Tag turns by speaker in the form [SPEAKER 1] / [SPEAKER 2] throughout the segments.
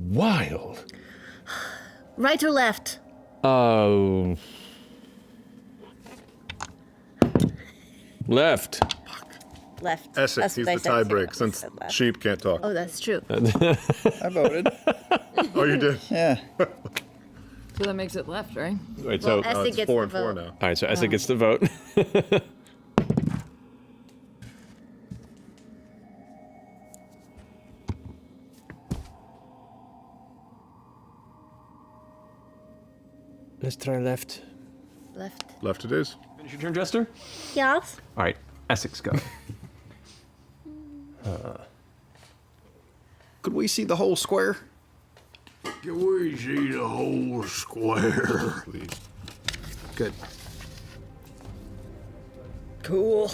[SPEAKER 1] wild.
[SPEAKER 2] Right or left?
[SPEAKER 1] Oh. Left.
[SPEAKER 2] Left.
[SPEAKER 3] Essek,
[SPEAKER 2] That's
[SPEAKER 3] he's
[SPEAKER 2] what I
[SPEAKER 3] the
[SPEAKER 2] said,
[SPEAKER 3] tiebreak
[SPEAKER 2] too.
[SPEAKER 3] since
[SPEAKER 2] I said left.
[SPEAKER 3] sheep can't talk.
[SPEAKER 2] Oh, that's true.
[SPEAKER 4] I voted.
[SPEAKER 3] Oh, you did?
[SPEAKER 4] Yeah.
[SPEAKER 5] So that makes it left, right?
[SPEAKER 1] Wait,
[SPEAKER 2] Well,
[SPEAKER 1] so.
[SPEAKER 2] Essek
[SPEAKER 3] It's
[SPEAKER 2] gets
[SPEAKER 3] 4
[SPEAKER 2] the
[SPEAKER 3] and 4
[SPEAKER 2] vote.
[SPEAKER 3] now.
[SPEAKER 1] All right, so Essek gets the vote. Let's try left.
[SPEAKER 2] Left.
[SPEAKER 3] Left it is.
[SPEAKER 1] Finish your turn, Jester?
[SPEAKER 2] Yes.
[SPEAKER 1] All right, Essex, go.
[SPEAKER 4] Could we see the whole square?
[SPEAKER 6] Can we see the whole square?
[SPEAKER 3] Please.
[SPEAKER 4] Good.
[SPEAKER 5] Cool.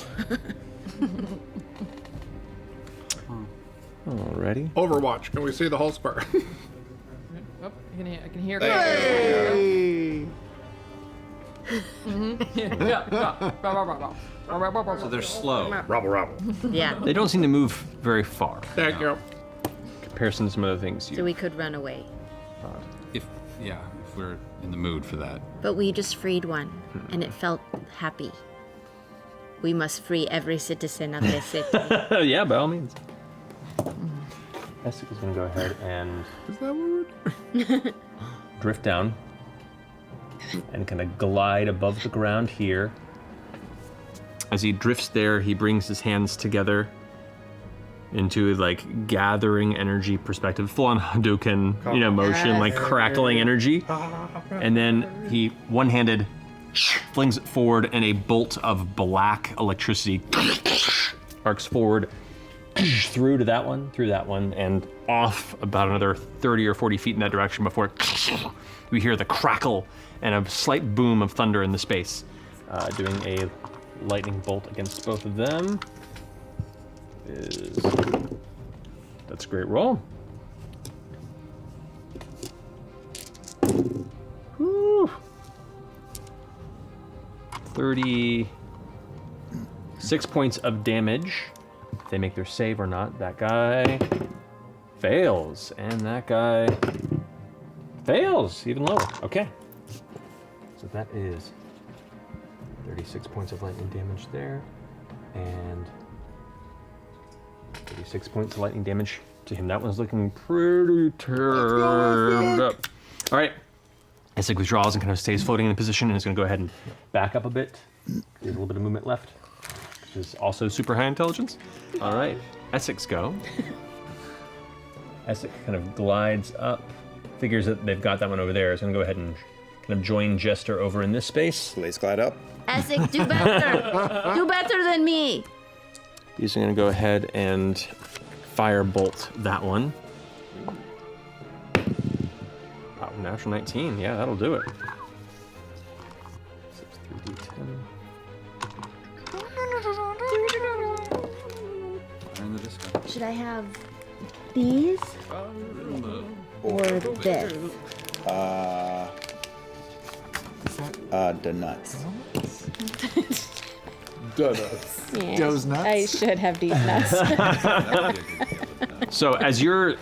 [SPEAKER 1] Alrighty.
[SPEAKER 3] Overwatch. Can we see the whole square?
[SPEAKER 5] Oh, I can hear.
[SPEAKER 4] Hey.
[SPEAKER 7] So they're slow.
[SPEAKER 3] Robble, robble.
[SPEAKER 2] Yeah.
[SPEAKER 1] They don't seem to move very far.
[SPEAKER 3] Thank you.
[SPEAKER 1] In comparison to some other things you.
[SPEAKER 2] So we could run away.
[SPEAKER 7] If we're in the mood for that.
[SPEAKER 2] But we just freed one, and it felt happy. We must free every citizen of this city.
[SPEAKER 1] Yeah, by all means. Essex is going to go ahead and
[SPEAKER 3] Is that what we're
[SPEAKER 1] drift down and kind of glide above the ground here. As he drifts there, he brings his hands together into like gathering energy perspective, full on Hadouken, motion, like crackling energy. And then he one-handed flings it forward, and a bolt of black electricity arcs forward through that one, and off about another 30 or 40 feet in that direction before we hear the crackle and a slight boom of thunder in the space, doing a lightning bolt against both of them. That's a great roll. Whew. 36 points of damage. If they make their save or not, that guy fails, and that guy fails, even lower. Okay. So that is 36 points of lightning damage there, and 36 points of lightning damage to him. That one's looking pretty turned up. All right. Essek withdraws and kind of stays floating in the position, and is going to go ahead and back up a bit. There's a little bit of movement left, which is also super high intelligence. All right. Essek's go. Essek kind of glides up, figures that they've got that one over there. Is going to go ahead and kind of join Jester over in this space.
[SPEAKER 4] Let's glide up.
[SPEAKER 2] Essek, do better. Do better than me.
[SPEAKER 1] He's going to go ahead and firebolt that one. Oh, natural 19. Yeah, that'll do it. 3d10.
[SPEAKER 7] Turn the disco.
[SPEAKER 2] Should I have these or this?
[SPEAKER 4] The nuts.
[SPEAKER 3] Donuts.
[SPEAKER 2] Yes.
[SPEAKER 4] Those nuts?
[SPEAKER 2] I should have these nuts.
[SPEAKER 1] So as you're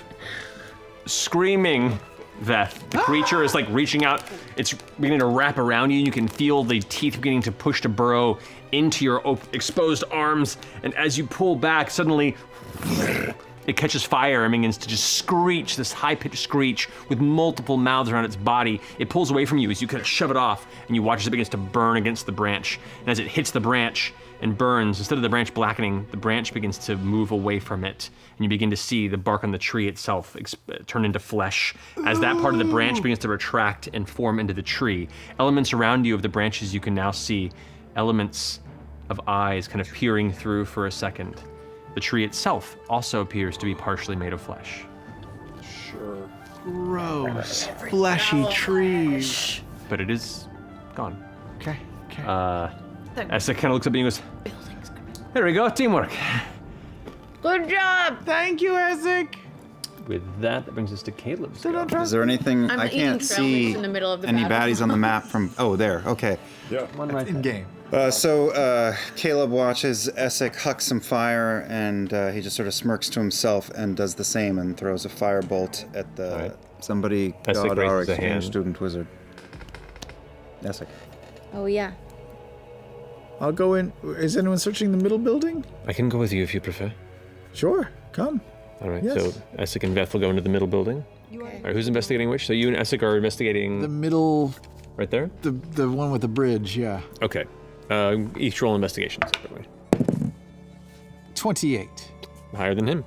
[SPEAKER 1] screaming, Veth, the creature is like reaching out. It's beginning to wrap around you. You can feel the teeth beginning to push to burrow into your exposed arms. And as you pull back, suddenly it catches fire and begins to just screech, this high-pitched screech with multiple mouths around its body. It pulls away from you as you kind of shove it off, and you watch as it begins to burn against the branch. And as it hits the branch and burns, instead of the branch blackening, the branch begins to move away from it. And you begin to see the bark on the tree itself turn into flesh as that part of the branch begins to retract and form into the tree. Elements around you of the branches you can now see elements of eyes kind of peering through for a second. The tree itself also appears to be partially made of flesh.
[SPEAKER 3] Sure.
[SPEAKER 4] Gross. Fleshy trees.
[SPEAKER 1] But it is gone.
[SPEAKER 4] Okay. Okay.
[SPEAKER 1] Essek kind of looks up at you and goes, there we go, teamwork.
[SPEAKER 2] Good job.
[SPEAKER 4] Thank you, Essek.
[SPEAKER 1] With that brings us to Caleb's go.
[SPEAKER 4] Is there anything
[SPEAKER 2] I'm
[SPEAKER 4] I
[SPEAKER 2] eating
[SPEAKER 4] can't
[SPEAKER 2] trail mix
[SPEAKER 4] see?
[SPEAKER 2] in the middle of the
[SPEAKER 4] Any
[SPEAKER 2] battle.
[SPEAKER 4] baddies on the map from? Oh, there. Okay.
[SPEAKER 3] Yeah.
[SPEAKER 1] One right
[SPEAKER 4] In
[SPEAKER 1] there.
[SPEAKER 4] game. So Caleb watches Essek huck some fire, and he just sort of smirks to himself and does the same and throws a firebolt at the...
[SPEAKER 1] Right.
[SPEAKER 4] Somebody
[SPEAKER 1] Essek
[SPEAKER 4] got our
[SPEAKER 1] raises a
[SPEAKER 4] exchange
[SPEAKER 1] hand.
[SPEAKER 4] student wizard. Essek.
[SPEAKER 2] Oh, yeah.
[SPEAKER 8] I'll go in. Is anyone searching the middle building?
[SPEAKER 1] I can go with you if you prefer.
[SPEAKER 8] Sure, come.
[SPEAKER 1] All right,
[SPEAKER 8] Yes.
[SPEAKER 1] so Essek and Veth will go into the middle building. All right, who's investigating which? So you and Essek are investigating
[SPEAKER 8] The middle,
[SPEAKER 1] right there?
[SPEAKER 8] the one with the bridge, yeah.
[SPEAKER 1] Okay. Each roll investigation separately.
[SPEAKER 8] 28.
[SPEAKER 1] Higher than him.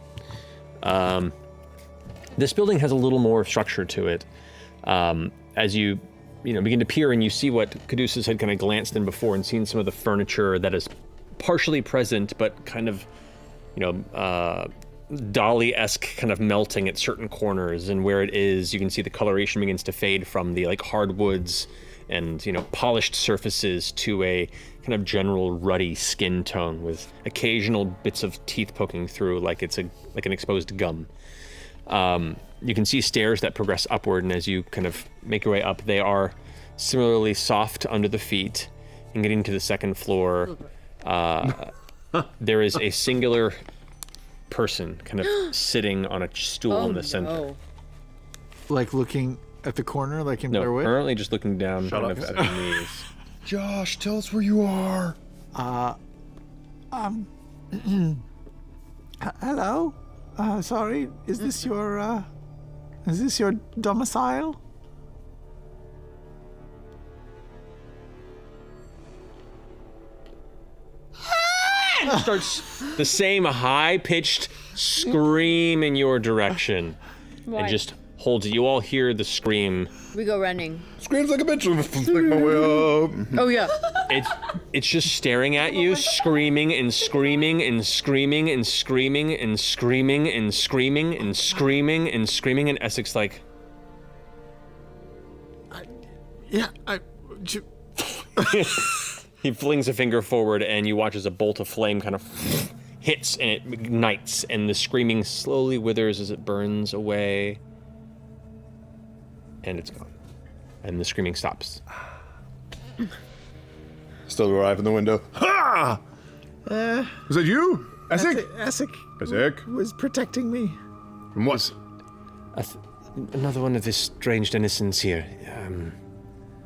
[SPEAKER 1] This building has a little more structure to it. As you begin to peer and you see what Caduceus had kind of glanced in before and seen some of the furniture that is partially present, but kind of, Dolly-esque kind of melting at certain corners, and where it is, you can see the coloration begins to fade from the hardwoods and polished surfaces to a kind of general ruddy skin tone with occasional bits of teeth poking through, like it's an exposed gum. You can see stairs that progress upward, and as you kind of make your way up, they are similarly soft under the feet. And getting to the second floor, there is a singular person kind of sitting on a stool in the center.
[SPEAKER 2] No.
[SPEAKER 8] Like looking at the corner, like in
[SPEAKER 1] No,
[SPEAKER 8] Blair Witch?
[SPEAKER 1] currently just looking down kind of at the knees.
[SPEAKER 4] Josh, tell us where you are.
[SPEAKER 8] Hello? Sorry, is this your domicile?
[SPEAKER 1] Starts the same high-pitched scream in your direction, and just holds it. You all hear the scream.
[SPEAKER 2] We go running.
[SPEAKER 3] Screams like a bitch. Flick my way up.
[SPEAKER 2] Oh, yeah.
[SPEAKER 1] It's just staring at you, screaming and screaming and screaming and screaming and screaming and screaming and screaming and screaming, and Essek's like, he flings a finger forward, and you watch as a bolt of flame kind of hits and it ignites, and the screaming slowly withers as it burns away, and it's gone, and the screaming stops.
[SPEAKER 3] Still arrive in the window. Ha! Was that you? Essek?
[SPEAKER 8] Essek
[SPEAKER 3] Essek?
[SPEAKER 8] was protecting me.
[SPEAKER 3] From what?
[SPEAKER 1] Another one of this strange denizens here.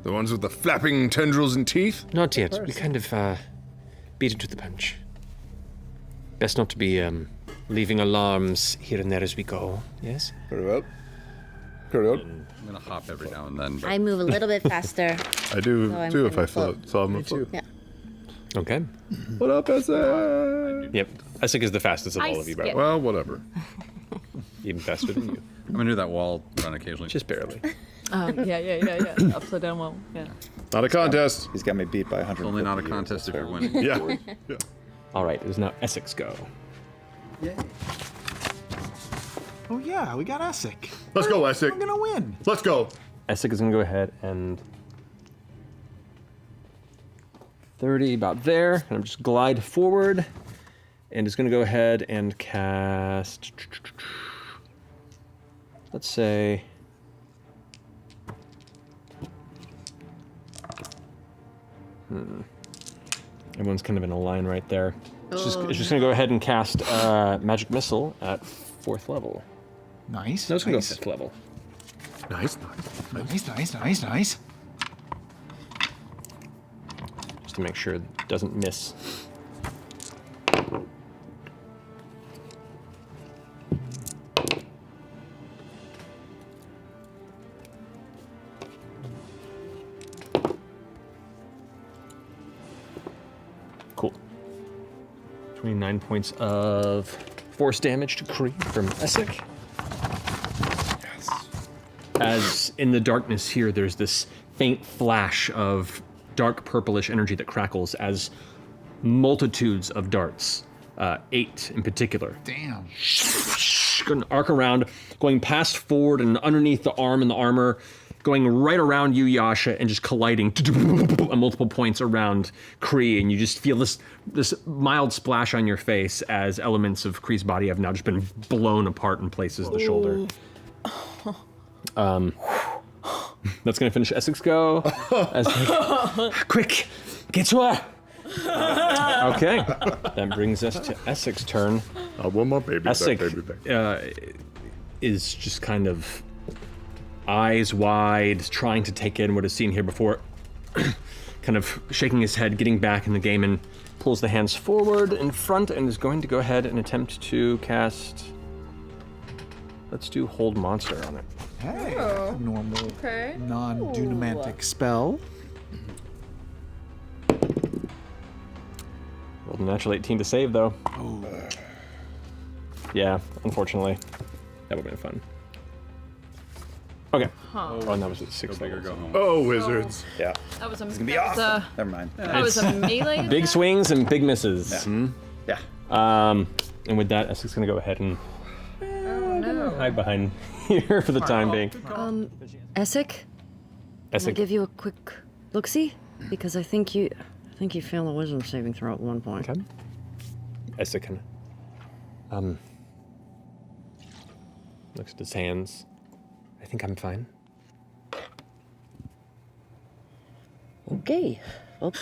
[SPEAKER 3] The ones with the flapping tendrils and teeth?
[SPEAKER 1] Not yet. We kind of beat it to the punch. Best not to be leaving alarms here and there as we go. Yes?
[SPEAKER 3] Very well. Carry on.
[SPEAKER 7] I'm gonna hop every now and then. But
[SPEAKER 2] I move a little bit faster.
[SPEAKER 3] I do
[SPEAKER 2] So I'm
[SPEAKER 3] too if
[SPEAKER 2] gonna
[SPEAKER 3] I saw him.
[SPEAKER 8] too.
[SPEAKER 2] Yeah.
[SPEAKER 1] Okay.
[SPEAKER 3] What up, Essek?
[SPEAKER 1] Yep. Essek is the fastest of
[SPEAKER 9] I
[SPEAKER 1] all of you, by the way.
[SPEAKER 3] Well, whatever.
[SPEAKER 1] Even faster than you.
[SPEAKER 7] I'm gonna do that wall run occasionally.
[SPEAKER 1] Just barely.
[SPEAKER 5] Yeah. Upside down wall. Yeah.
[SPEAKER 3] Not a contest.
[SPEAKER 4] He's got me beat by 100.
[SPEAKER 7] Only not a contest if you're winning.
[SPEAKER 3] Yeah. Yeah.
[SPEAKER 1] All right. It is now Essek's go.
[SPEAKER 8] Oh yeah, we got Essek.
[SPEAKER 3] Let's go, Essek.
[SPEAKER 8] I'm gonna win.
[SPEAKER 3] Let's go.
[SPEAKER 1] Essek is going to go ahead and 30 about there, and I'm just glide forward, and is going to go ahead and cast. Let's say. Everyone's kind of in a line right there. It's just going to go ahead and cast Magic Missile at 4th level.
[SPEAKER 8] Nice.
[SPEAKER 1] No, it's going to
[SPEAKER 8] nice.
[SPEAKER 1] go 5th level.
[SPEAKER 3] Nice.
[SPEAKER 8] Nice.
[SPEAKER 1] Just to make sure it doesn't miss. Cool. 29 points of force damage to Kree from Essek. As in the darkness here, there's this faint flash of dark purplish energy that crackles as multitudes of darts, 8 in particular,
[SPEAKER 8] Damn.
[SPEAKER 1] going to arc around, going past forward and underneath the arm and the armor, going right around you, Yasha, and just colliding at multiple points around Kree, and you just feel this mild splash on your face as elements of Kree's body have now just been blown apart in places of the shoulder. That's gonna finish Essek's go. Quick, get to her! Okay, that brings us to Essek's turn.
[SPEAKER 3] One more baby back,
[SPEAKER 1] Essek
[SPEAKER 3] baby back.
[SPEAKER 1] is just kind of eyes wide, trying to take in what is seen here before, kind of shaking his head, getting back in the game, and pulls the hands forward in front and is going to go ahead and attempt to cast. Let's do Hold Monster on it.
[SPEAKER 8] Hey, that's a normal, non-dunamantic spell.
[SPEAKER 1] Rolled a natural 18 to save, though.
[SPEAKER 8] Oh.
[SPEAKER 1] Yeah, unfortunately. That would have been fun. Okay. Oh, and that was at 6 level.
[SPEAKER 7] Go home.
[SPEAKER 3] Oh, wizards.
[SPEAKER 4] Yeah.
[SPEAKER 5] That was a. It's
[SPEAKER 4] gonna be awesome. Never mind.
[SPEAKER 5] That was a melee.
[SPEAKER 1] Big swings and big misses.
[SPEAKER 4] Yeah.
[SPEAKER 1] And with that, Essek's gonna go ahead and hide behind here for the time being.
[SPEAKER 9] Essek, can I
[SPEAKER 1] Essek,
[SPEAKER 9] give you a quick look-see? Because I think you failed a wisdom saving throw at one point.
[SPEAKER 1] okay. Essek kind of, looks at his hands. I think I'm fine.
[SPEAKER 9] Okay. Well,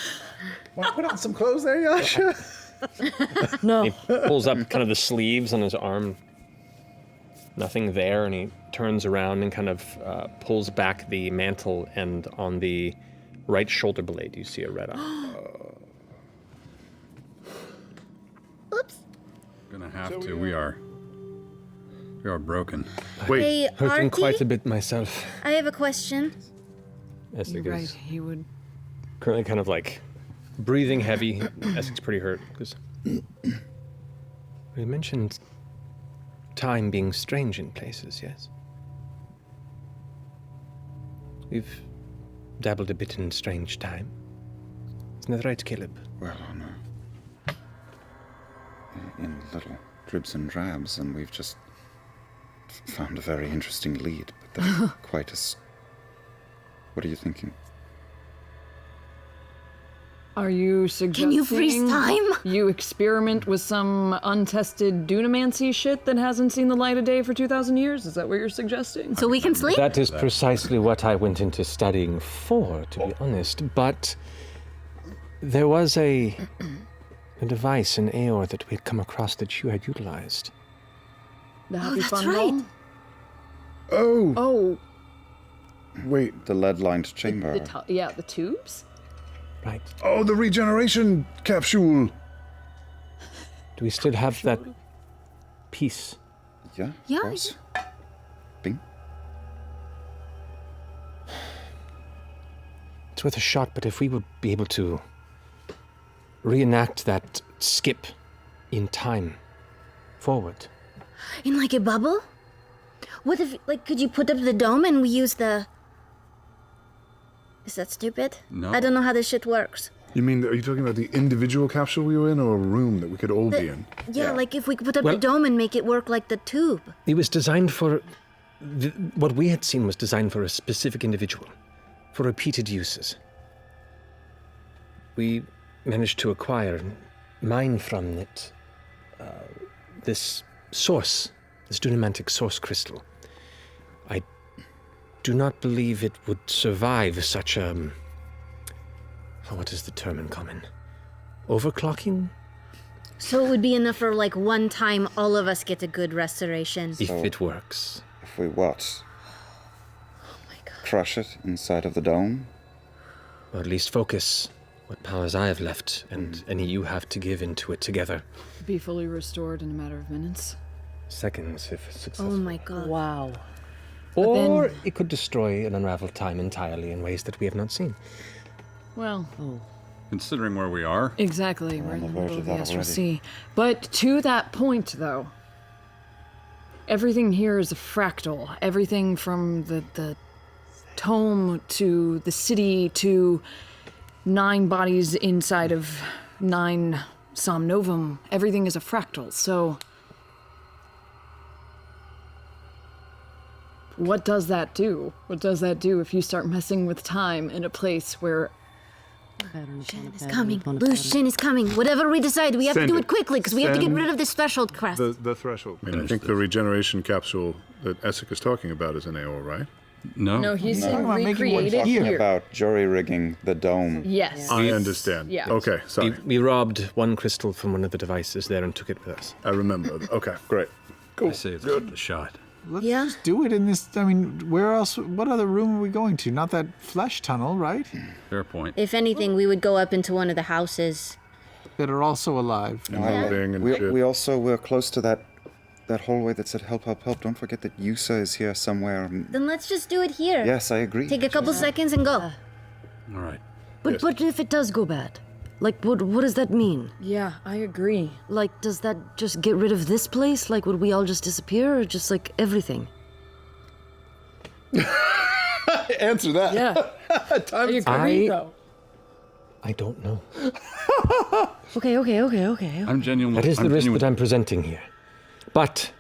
[SPEAKER 8] Want to put on some clothes there, Yasha?
[SPEAKER 9] no.
[SPEAKER 1] He pulls up kind of the sleeves on his arm. Nothing there, and he turns around and kind of pulls back the mantle, and on the right shoulder blade you see a red eye.
[SPEAKER 7] Gonna have to. We are broken.
[SPEAKER 3] Wait,
[SPEAKER 2] Hey,
[SPEAKER 1] Hurting
[SPEAKER 2] Artie,
[SPEAKER 1] quite a bit myself.
[SPEAKER 2] I have a question.
[SPEAKER 1] Essek
[SPEAKER 5] You're right.
[SPEAKER 1] is
[SPEAKER 5] He would.
[SPEAKER 1] currently kind of like breathing heavy. Essek's pretty hurt because we mentioned time being strange in places, yes? We've dabbled a bit in strange time. Isn't that right, Caleb?
[SPEAKER 4] Well, no. In little dribs and drabs, and we've just found a very interesting lead, but that's quite as. What are you thinking?
[SPEAKER 5] Are you suggesting?
[SPEAKER 2] Can you freeze time?
[SPEAKER 5] You experiment with some untested dunamancy shit that hasn't seen the light of day for 2,000 years? Is that what you're suggesting?
[SPEAKER 2] So we can sleep?
[SPEAKER 1] That is precisely what I went into studying for, to be honest. But there was a device in Aeor that we had come across that you had utilized.
[SPEAKER 5] The happy
[SPEAKER 2] that's
[SPEAKER 5] fun
[SPEAKER 2] right.
[SPEAKER 5] ball?
[SPEAKER 3] Oh,
[SPEAKER 5] Oh,
[SPEAKER 3] wait.
[SPEAKER 4] The lead-lined chamber.
[SPEAKER 5] the tubes?
[SPEAKER 1] Right.
[SPEAKER 3] Oh, the regeneration capsule.
[SPEAKER 1] Do we still have that piece?
[SPEAKER 4] Yeah,
[SPEAKER 2] Yeah,
[SPEAKER 4] of course. Bing.
[SPEAKER 1] It's worth a shot, but if we would be able to reenact that skip in time forward.
[SPEAKER 2] In like a bubble? What if, like, could you put up the dome and we use the... Is that stupid?
[SPEAKER 7] No.
[SPEAKER 2] I don't know how this shit works.
[SPEAKER 3] You mean, are you talking about the individual capsule we were in, or a room that we could all be in?
[SPEAKER 2] Yeah, like if we could put up
[SPEAKER 1] Well-
[SPEAKER 2] the dome and make it work like the tube.
[SPEAKER 1] It was designed for... what we had seen was designed for a specific individual, for repeated uses. We managed to acquire, mine from it, this source, this dunamantic source crystal. I do not believe it would survive such a... what is the term in common? Overclocking?
[SPEAKER 2] So it would be enough for like one time all of us get a good restoration.
[SPEAKER 1] If it works.
[SPEAKER 4] If we what?
[SPEAKER 2] Oh my god.
[SPEAKER 4] Crush it inside of the dome?
[SPEAKER 1] Or at least focus what powers I have left and any you have to give into it together.
[SPEAKER 5] Be fully restored in a matter of minutes.
[SPEAKER 1] Seconds, if successful.
[SPEAKER 2] Oh my god.
[SPEAKER 9] Wow.
[SPEAKER 1] Or it could destroy and unravel time entirely in ways that we have not seen.
[SPEAKER 5] Well,
[SPEAKER 7] Considering where we are,
[SPEAKER 5] exactly. We're
[SPEAKER 4] on
[SPEAKER 5] in
[SPEAKER 4] the
[SPEAKER 5] the
[SPEAKER 4] verge
[SPEAKER 5] middle
[SPEAKER 4] of
[SPEAKER 5] of the
[SPEAKER 4] that
[SPEAKER 5] Astral
[SPEAKER 4] already.
[SPEAKER 5] Sea. But to that point, though, everything here is a fractal. Everything from the tome to the city to 9 bodies inside of 9 Somnovum. Everything is a fractal. So what does that do? What does that do if you start messing with time in a place where...
[SPEAKER 2] Shin is coming. Lucian is coming. Whatever we decide, we have to
[SPEAKER 3] Send
[SPEAKER 2] do
[SPEAKER 3] it.
[SPEAKER 2] it quickly because we have to get
[SPEAKER 3] Send
[SPEAKER 2] rid of this threshold crest.
[SPEAKER 3] The threshold. I think the regeneration capsule that Essek is talking about is an AO, right?
[SPEAKER 7] No.
[SPEAKER 5] No, he's
[SPEAKER 8] Talking
[SPEAKER 5] saying
[SPEAKER 8] about making one
[SPEAKER 5] recreate it
[SPEAKER 8] here.
[SPEAKER 5] here.
[SPEAKER 4] About jury rigging the dome.
[SPEAKER 5] Yes.
[SPEAKER 3] I understand.
[SPEAKER 5] Yeah.
[SPEAKER 3] Okay, sorry.
[SPEAKER 10] We robbed one crystal from one of the devices there and took it with us.
[SPEAKER 3] I remember. Okay, great.
[SPEAKER 7] I say it's worth a shot.
[SPEAKER 8] Let's
[SPEAKER 9] Yeah.
[SPEAKER 8] just do it in this. I mean, where else? What other room are we going to? Not that flesh tunnel, right?
[SPEAKER 7] Fair point.
[SPEAKER 2] If anything, we would go up into one of the houses.
[SPEAKER 8] That are also alive.
[SPEAKER 3] Building and
[SPEAKER 4] We,
[SPEAKER 3] shit.
[SPEAKER 4] we also were close to that hallway that said help, help, help. Don't forget that Yusa is here somewhere.
[SPEAKER 2] Then let's just do it here.
[SPEAKER 4] Yes, I agree.
[SPEAKER 2] Take a couple seconds and go.
[SPEAKER 7] All right.
[SPEAKER 9] But if it does go bad, like what does that mean?
[SPEAKER 5] Yeah, I agree.
[SPEAKER 9] Like, does that just get rid of this place? Like, would we all just disappear, or just like everything?
[SPEAKER 3] Answer that.
[SPEAKER 5] Yeah. I agree, though.
[SPEAKER 10] I don't know.
[SPEAKER 9] Okay.
[SPEAKER 7] I'm genuinely.
[SPEAKER 10] That is the
[SPEAKER 7] I'm
[SPEAKER 10] risk
[SPEAKER 7] genuine-
[SPEAKER 10] that I'm presenting here. But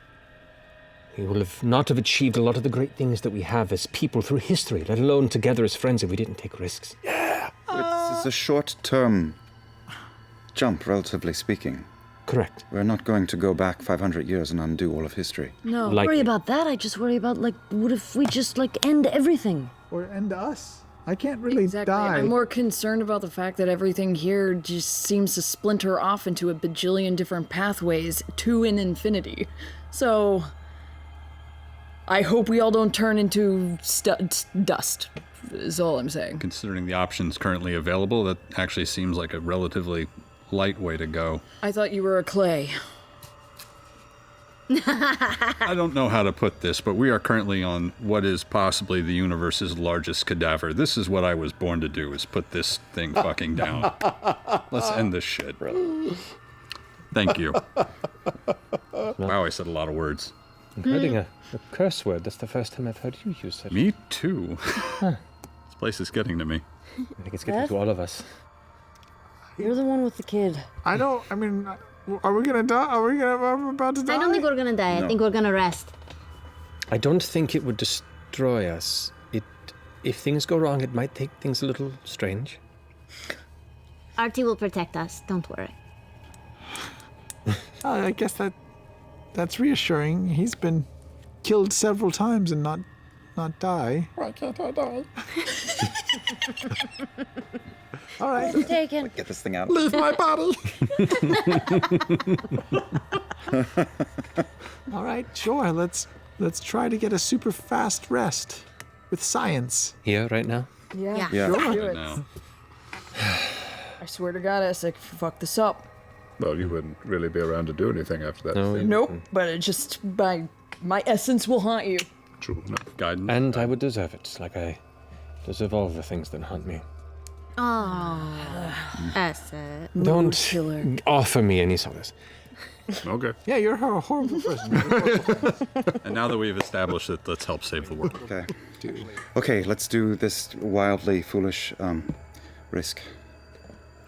[SPEAKER 10] we will have not have achieved a lot of the great things that we have as people through history, let alone together as friends, if we didn't take risks.
[SPEAKER 4] It's a short-term jump, relatively speaking.
[SPEAKER 10] Correct.
[SPEAKER 4] We're not going to go back 500 years and undo all of history.
[SPEAKER 9] No,
[SPEAKER 10] Likely.
[SPEAKER 9] worry about that. I just worry about like, what if we just like end everything?
[SPEAKER 8] Or end us. I can't really
[SPEAKER 5] Exactly.
[SPEAKER 8] die.
[SPEAKER 5] I'm more concerned about the fact that everything here just seems to splinter off into a bajillion different pathways to an infinity. So I hope we all don't turn into dust, is all I'm saying.
[SPEAKER 7] Considering the options currently available, that actually seems like a relatively light way to go.
[SPEAKER 5] I thought you were a clay.
[SPEAKER 7] I don't know how to put this, but we are currently on what is possibly the universe's largest cadaver. This is what I was born to do, is put this thing fucking down. Let's end this shit. Thank you. Wow, I said a lot of words.
[SPEAKER 10] I'm hearing a curse word. That's the first time I've heard you use such.
[SPEAKER 7] Me too. This place is getting to me.
[SPEAKER 10] I think it's getting to all of us.
[SPEAKER 9] You're the one with the kid.
[SPEAKER 8] I don't. I mean, are we gonna die? Are we about to die?
[SPEAKER 2] I don't think we're gonna die. I think we're gonna rest.
[SPEAKER 10] I don't think it would destroy us. If things go wrong, it might take things a little strange.
[SPEAKER 2] Artie will protect us. Don't worry.
[SPEAKER 8] I guess that's reassuring. He's been killed several times and not die.
[SPEAKER 4] Why can't I die?
[SPEAKER 8] All right.
[SPEAKER 9] Taken.
[SPEAKER 4] Get this thing out.
[SPEAKER 8] Leave my body. All right, sure. Let's try to get a super fast rest with science.
[SPEAKER 10] Here, right now?
[SPEAKER 5] Yeah.
[SPEAKER 4] Yeah.
[SPEAKER 5] Do it.
[SPEAKER 7] No.
[SPEAKER 5] I swear to God, Essek, fuck this up.
[SPEAKER 3] Well, you wouldn't really be around to do anything after that.
[SPEAKER 10] No.
[SPEAKER 5] Nope, but it just, my essence will haunt you.
[SPEAKER 3] True enough.
[SPEAKER 7] Guidance.
[SPEAKER 10] And I would deserve it, like I deserve all the things that haunt me.
[SPEAKER 2] Oh, Essek.
[SPEAKER 10] Don't
[SPEAKER 5] killer.
[SPEAKER 10] offer me any solace.
[SPEAKER 3] Okay.
[SPEAKER 8] Yeah, you're a horrible person.
[SPEAKER 7] And now that we've established it, let's help save the world.
[SPEAKER 4] Okay. Okay, let's do this wildly foolish risk.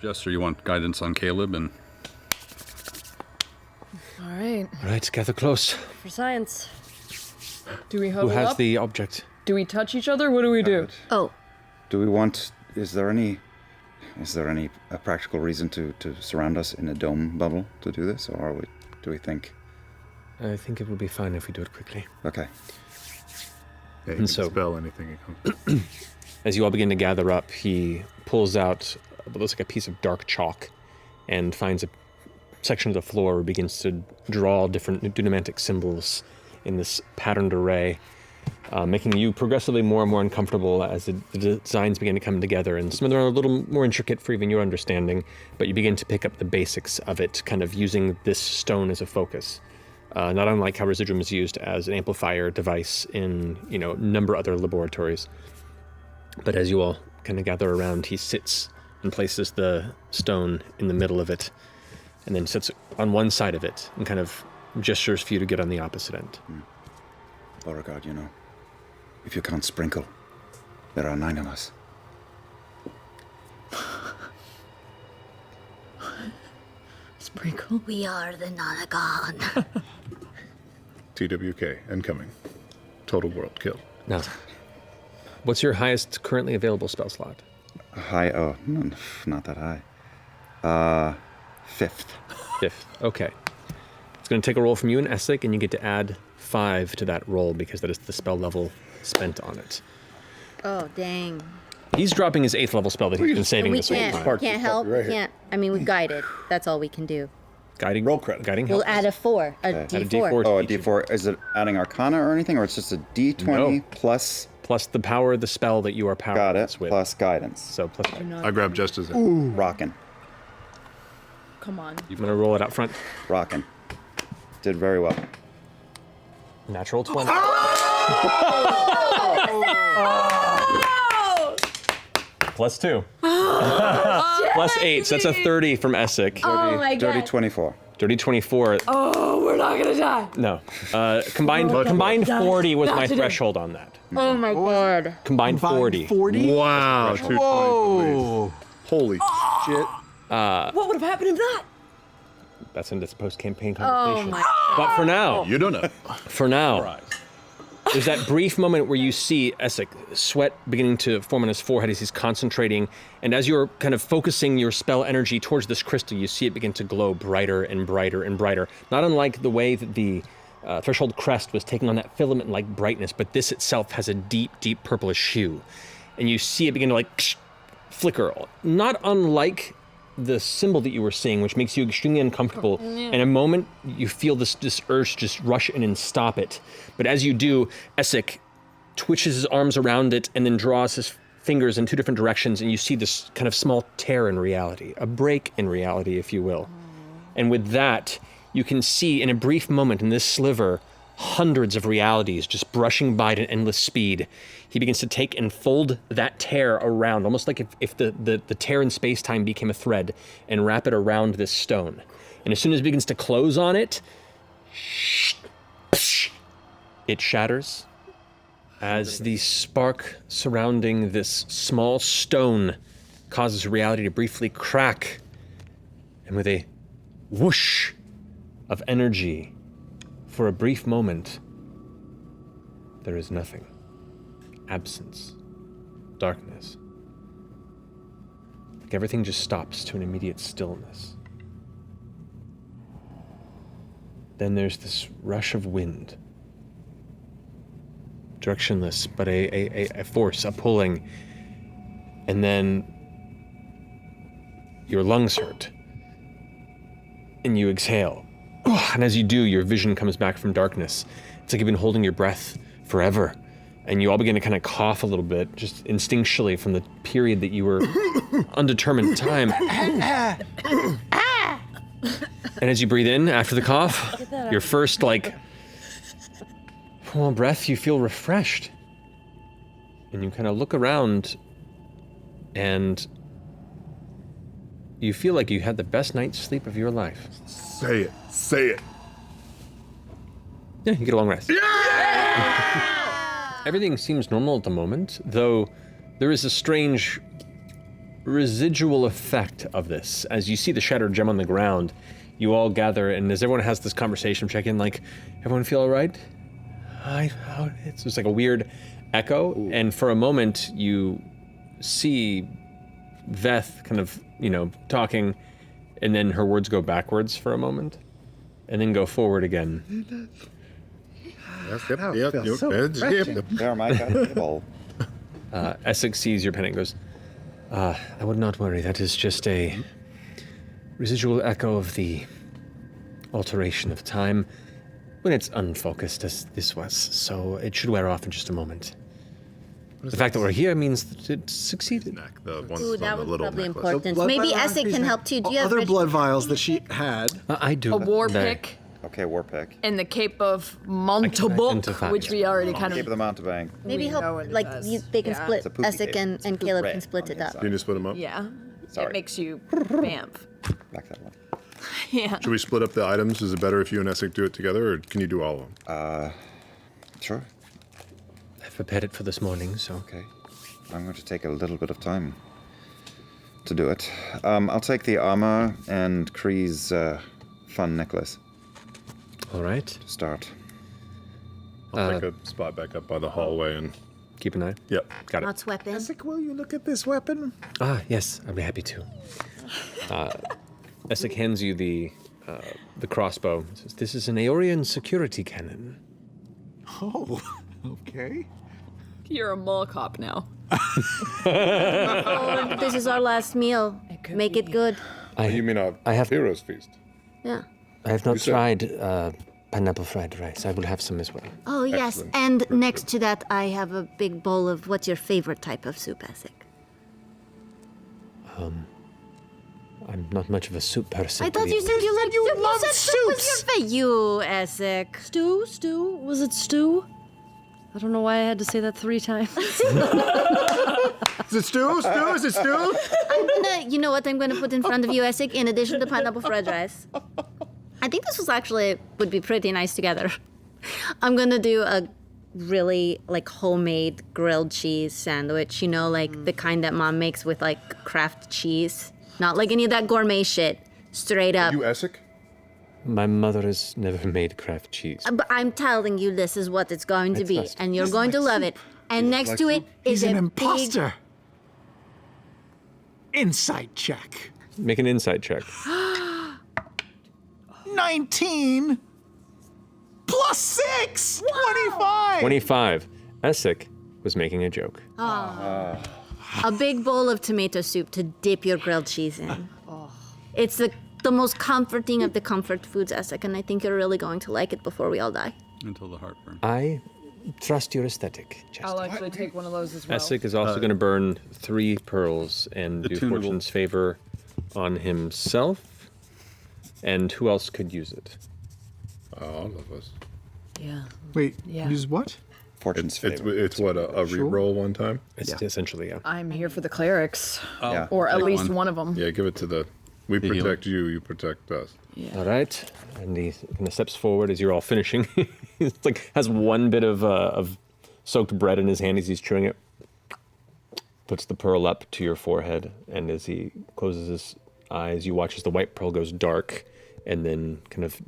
[SPEAKER 7] Jester, you want guidance on Caleb and
[SPEAKER 5] All right,
[SPEAKER 10] All right, gather close.
[SPEAKER 9] For science.
[SPEAKER 5] do we
[SPEAKER 10] Who
[SPEAKER 5] huddle
[SPEAKER 10] has
[SPEAKER 5] up?
[SPEAKER 10] the object?
[SPEAKER 5] Do we touch each other? What do we do?
[SPEAKER 2] Oh,
[SPEAKER 4] Do we want? Is there any practical reason to surround us in a dome bubble to do this, or do we think?
[SPEAKER 10] I think it would be fine if we do it quickly.
[SPEAKER 4] Okay.
[SPEAKER 3] Yeah, you can
[SPEAKER 10] So-
[SPEAKER 3] spell anything. You can.
[SPEAKER 10] As you all begin to gather up, he pulls out what looks like a piece of dark chalk and finds a section of the floor where he begins to draw different dunamantic symbols in this patterned array, making you progressively more and more uncomfortable as the designs begin to come together. And some of them are a little more intricate for even your understanding, but you begin to pick up the basics of it, kind of using this stone as a focus. Not unlike how Residuum is used as an amplifier device in, a number of other laboratories. But as you all kind of gather around, he sits and places the stone in the middle of it, and then sits on one side of it and kind of gestures for you to get on the opposite end.
[SPEAKER 4] Beauregard, if you can't sprinkle, there are 9 of us.
[SPEAKER 5] Sprinkle.
[SPEAKER 2] we are the Nonagon.
[SPEAKER 3] TWK, incoming. Total world kill.
[SPEAKER 10] Now, what's your highest currently available spell slot?
[SPEAKER 4] High, no, not that high. 5th.
[SPEAKER 10] 5th. Okay. It's going to take a roll from you and Essek, and you get to add 5 to that roll because that is the spell level spent on it.
[SPEAKER 2] Oh, dang.
[SPEAKER 10] He's dropping his 8th level spell that he's been saving
[SPEAKER 2] We
[SPEAKER 10] this whole time.
[SPEAKER 2] can't help.
[SPEAKER 3] right
[SPEAKER 2] We
[SPEAKER 3] here.
[SPEAKER 2] can't. I mean, we've guided. That's all we can do.
[SPEAKER 10] Guiding
[SPEAKER 3] Roll credit.
[SPEAKER 10] Guiding
[SPEAKER 2] We'll
[SPEAKER 10] helps.
[SPEAKER 2] add a 4, a
[SPEAKER 4] Okay.
[SPEAKER 10] Add a
[SPEAKER 2] D4.
[SPEAKER 10] D4.
[SPEAKER 4] Oh, a D4. Is it adding Arcana or anything, or it's just a D20
[SPEAKER 10] No.
[SPEAKER 4] plus?
[SPEAKER 10] Plus the power of the spell that you are
[SPEAKER 4] Got
[SPEAKER 10] powerless
[SPEAKER 4] it.
[SPEAKER 10] with.
[SPEAKER 4] Plus guidance.
[SPEAKER 10] So plus.
[SPEAKER 3] I grabbed just as it.
[SPEAKER 4] Rockin'.
[SPEAKER 5] Come on.
[SPEAKER 10] I'm gonna roll it out front.
[SPEAKER 4] Rockin'. Did very well.
[SPEAKER 10] Natural 20. Plus 2. Plus 8. So that's a 30 from Essek.
[SPEAKER 2] Oh my
[SPEAKER 4] Dirty
[SPEAKER 2] god.
[SPEAKER 4] 24.
[SPEAKER 10] Dirty 24.
[SPEAKER 5] Oh, we're not gonna die.
[SPEAKER 10] No. Combined 40 was my threshold on that.
[SPEAKER 2] Oh my god.
[SPEAKER 10] Combined 40.
[SPEAKER 8] 40?
[SPEAKER 3] Wow. 220.
[SPEAKER 8] Whoa.
[SPEAKER 3] Holy shit.
[SPEAKER 5] What would have happened if not?
[SPEAKER 10] That's in this post-campaign
[SPEAKER 2] Oh
[SPEAKER 10] conversation.
[SPEAKER 2] my.
[SPEAKER 10] But for now,
[SPEAKER 3] You don't know.
[SPEAKER 10] there's that brief moment where you see Essek, sweat beginning to form on his forehead as he's concentrating, and as you're kind of focusing your spell energy towards this crystal, you see it begin to glow brighter and brighter and brighter. Not unlike the way that the threshold crest was taking on that filament-like brightness, but this itself has a deep, deep purplish hue. And you see it begin to flicker, not unlike the symbol that you were seeing, which makes you extremely uncomfortable. In a moment, you feel this urge to just rush in and stop it. But as you do, Essek twitches his arms around it and then draws his fingers in 2 different directions, and you see this kind of small tear in reality, a break in reality, if you will. And with that, you can see in a brief moment in this sliver, hundreds of realities just brushing by at an endless speed. He begins to take and fold that tear around, almost like if the tear in space-time became a thread, and wrap it around this stone. And as soon as it begins to close on it, it shatters as the spark surrounding this small stone causes reality to briefly crack. And with a whoosh of energy, for a brief moment, there is nothing. Absence. Darkness. Like everything just stops to an immediate stillness. Then there's this rush of wind. Directionless, but a force, a pulling. And then your lungs hurt. And you exhale. And as you do, your vision comes back from darkness. It's like you've been holding your breath forever. And you all begin to kind of cough a little bit, just instinctually from the period that you were undetermined time. And as you breathe in after the cough, your first, full breath, you feel refreshed. And you kind of look around, and you feel like you had the best night's sleep of your life.
[SPEAKER 3] Say it. Say it.
[SPEAKER 10] Yeah, you get a long rest. Everything seems normal at the moment, though there is a strange residual effect of this. As you see the shattered gem on the ground, you all gather, and as everyone has this conversation, check in everyone feel all right? It's just like a weird echo, and for a moment you see Veth kind of, talking, and then her words go backwards for a moment, and then go forward again.
[SPEAKER 3] Yep.
[SPEAKER 4] There, my table.
[SPEAKER 10] Essek sees your pen and goes, I would not worry, that is just a residual echo of the alteration of time when it's unfocused as this was, so it should wear off in just a moment. The fact that we're here means that it succeeded.
[SPEAKER 3] The one
[SPEAKER 2] Ooh, that
[SPEAKER 3] on the
[SPEAKER 2] was
[SPEAKER 3] little
[SPEAKER 2] probably
[SPEAKER 3] necklace.
[SPEAKER 2] important.
[SPEAKER 8] Blood
[SPEAKER 2] Maybe
[SPEAKER 8] vial
[SPEAKER 2] Essek can
[SPEAKER 8] increase
[SPEAKER 2] help too. Do you have
[SPEAKER 8] other
[SPEAKER 2] rich-
[SPEAKER 8] blood vials that she had?
[SPEAKER 10] I do.
[SPEAKER 5] A war
[SPEAKER 10] There.
[SPEAKER 5] pick
[SPEAKER 4] Okay, war pick.
[SPEAKER 5] and the Cape of Montaubank,
[SPEAKER 10] identify
[SPEAKER 5] which
[SPEAKER 10] it.
[SPEAKER 5] we already kind
[SPEAKER 4] Keep
[SPEAKER 5] of.
[SPEAKER 4] the mountebank.
[SPEAKER 2] Maybe
[SPEAKER 5] We know
[SPEAKER 2] help,
[SPEAKER 5] what it does.
[SPEAKER 2] they can
[SPEAKER 5] Yeah.
[SPEAKER 2] split.
[SPEAKER 4] It's a poopy
[SPEAKER 2] Essek
[SPEAKER 4] cape.
[SPEAKER 2] and Caleb
[SPEAKER 4] red
[SPEAKER 2] can split
[SPEAKER 4] on
[SPEAKER 2] it
[SPEAKER 4] the
[SPEAKER 2] up.
[SPEAKER 3] Can you just split them up?
[SPEAKER 5] Yeah.
[SPEAKER 4] Sorry.
[SPEAKER 5] It makes you vamp.
[SPEAKER 4] Back that one.
[SPEAKER 5] Yeah.
[SPEAKER 3] Should we split up the items? Is it better if you and Essek do it together, or can you do all of them?
[SPEAKER 4] Sure.
[SPEAKER 10] I've prepared it for this morning, so.
[SPEAKER 4] Okay. I'm going to take a little bit of time to do it. I'll take the armor and Kree's fun necklace
[SPEAKER 10] All right.
[SPEAKER 4] to start.
[SPEAKER 3] I'll take a spot back up by the hallway and.
[SPEAKER 10] Keep an eye.
[SPEAKER 3] Yep.
[SPEAKER 10] Got it.
[SPEAKER 2] Lots weapon.
[SPEAKER 8] Essek, will you look at this weapon?
[SPEAKER 10] Ah, yes, I'd be happy to. Essek hands you the crossbow. Says, this is an Aeorian security cannon.
[SPEAKER 8] Oh, okay.
[SPEAKER 5] You're a mall cop now.
[SPEAKER 2] Oh, this is our last meal. Make it good.
[SPEAKER 3] You mean a hero's feast?
[SPEAKER 2] Yeah.
[SPEAKER 10] I have not
[SPEAKER 3] said-
[SPEAKER 10] tried pineapple fried rice. I will have some as well.
[SPEAKER 2] Oh, yes.
[SPEAKER 3] Excellent.
[SPEAKER 2] And next to that, I have a big bowl of what's your favorite type of soup, Essek?
[SPEAKER 10] I'm not much of a soup person.
[SPEAKER 2] I thought
[SPEAKER 10] to
[SPEAKER 2] you
[SPEAKER 10] be
[SPEAKER 2] said you liked soup.
[SPEAKER 8] love
[SPEAKER 2] You said soup was
[SPEAKER 8] soups.
[SPEAKER 2] your favorite. You, Essek.
[SPEAKER 9] Stew? Was it stew? I don't know why I had to say that 3 times.
[SPEAKER 8] Is it stew? Stew? Is it stew?
[SPEAKER 2] You know what I'm going to put in front of you, Essek, in addition to pineapple fried rice? I think this was actually would be pretty nice together. I'm going to do a really like homemade grilled cheese sandwich, you know, like the kind that mom makes with like Kraft cheese. Not like any of that gourmet shit. Straight up.
[SPEAKER 3] You Essek?
[SPEAKER 10] My mother has never made Kraft cheese.
[SPEAKER 2] But I'm telling you, this is what it's going to
[SPEAKER 10] I
[SPEAKER 2] be,
[SPEAKER 10] trust.
[SPEAKER 2] and you're going to love it. And next to it is
[SPEAKER 8] He's an
[SPEAKER 2] a
[SPEAKER 8] imposter. Insight check.
[SPEAKER 10] Make an insight check.
[SPEAKER 8] 19 plus 6. 25.
[SPEAKER 10] 25. Essek was making a joke.
[SPEAKER 2] a big bowl of tomato soup to dip your grilled cheese in. It's the most comforting of the comfort foods, Essek, and I think you're really going to like it before we all die.
[SPEAKER 7] Until the heartburn.
[SPEAKER 10] I trust your aesthetic, Chester.
[SPEAKER 5] I'll actually take one of those as well.
[SPEAKER 10] Essek is also going to burn 3 pearls and do
[SPEAKER 7] tunable-
[SPEAKER 10] Fortune's favor on himself. And who else could use it?
[SPEAKER 3] All of us.
[SPEAKER 9] Yeah.
[SPEAKER 8] Wait,
[SPEAKER 9] Yeah.
[SPEAKER 8] use what?
[SPEAKER 4] Fortune's favor.
[SPEAKER 3] It's what, a re-roll one time?
[SPEAKER 10] It's essentially, yeah.
[SPEAKER 5] I'm here for the clerics,
[SPEAKER 4] Yeah.
[SPEAKER 5] or at
[SPEAKER 7] Take
[SPEAKER 5] least
[SPEAKER 7] one.
[SPEAKER 5] one of them.
[SPEAKER 3] Yeah, give it to we
[SPEAKER 7] The healer.
[SPEAKER 3] protect you, you protect us.
[SPEAKER 10] All right. And he kind of steps forward as you're all finishing. It's like has one bit of soaked bread in his hand as he's chewing it. Puts the pearl up to your forehead, and as he closes his eyes, you watch as the white pearl goes dark and then kind of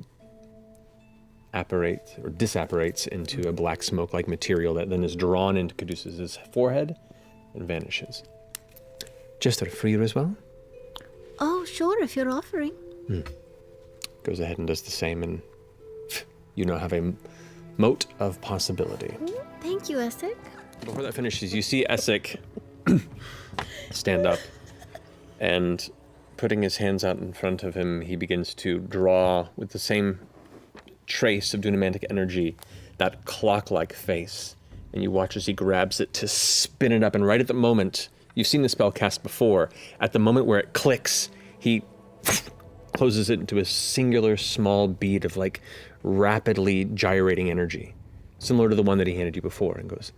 [SPEAKER 10] apparates or disapparates into a black smoke-like material that then is drawn into Caduceus's forehead and vanishes. Jester, for you as well?
[SPEAKER 2] Oh, sure, if you're offering.
[SPEAKER 10] Goes ahead and does the same, and you now have a moat of possibility.
[SPEAKER 2] Thank you, Essek.
[SPEAKER 10] Before that finishes, you see Essek stand up, and putting his hands out in front of him, he begins to draw with the same trace of dunamantic energy, that clock-like face. And you watch as he grabs it to spin it up, and right at the moment, you've seen the spell cast before, at the moment where it clicks, he closes it into a singular small bead of like rapidly gyrating energy, similar to the one that he handed you before, and goes,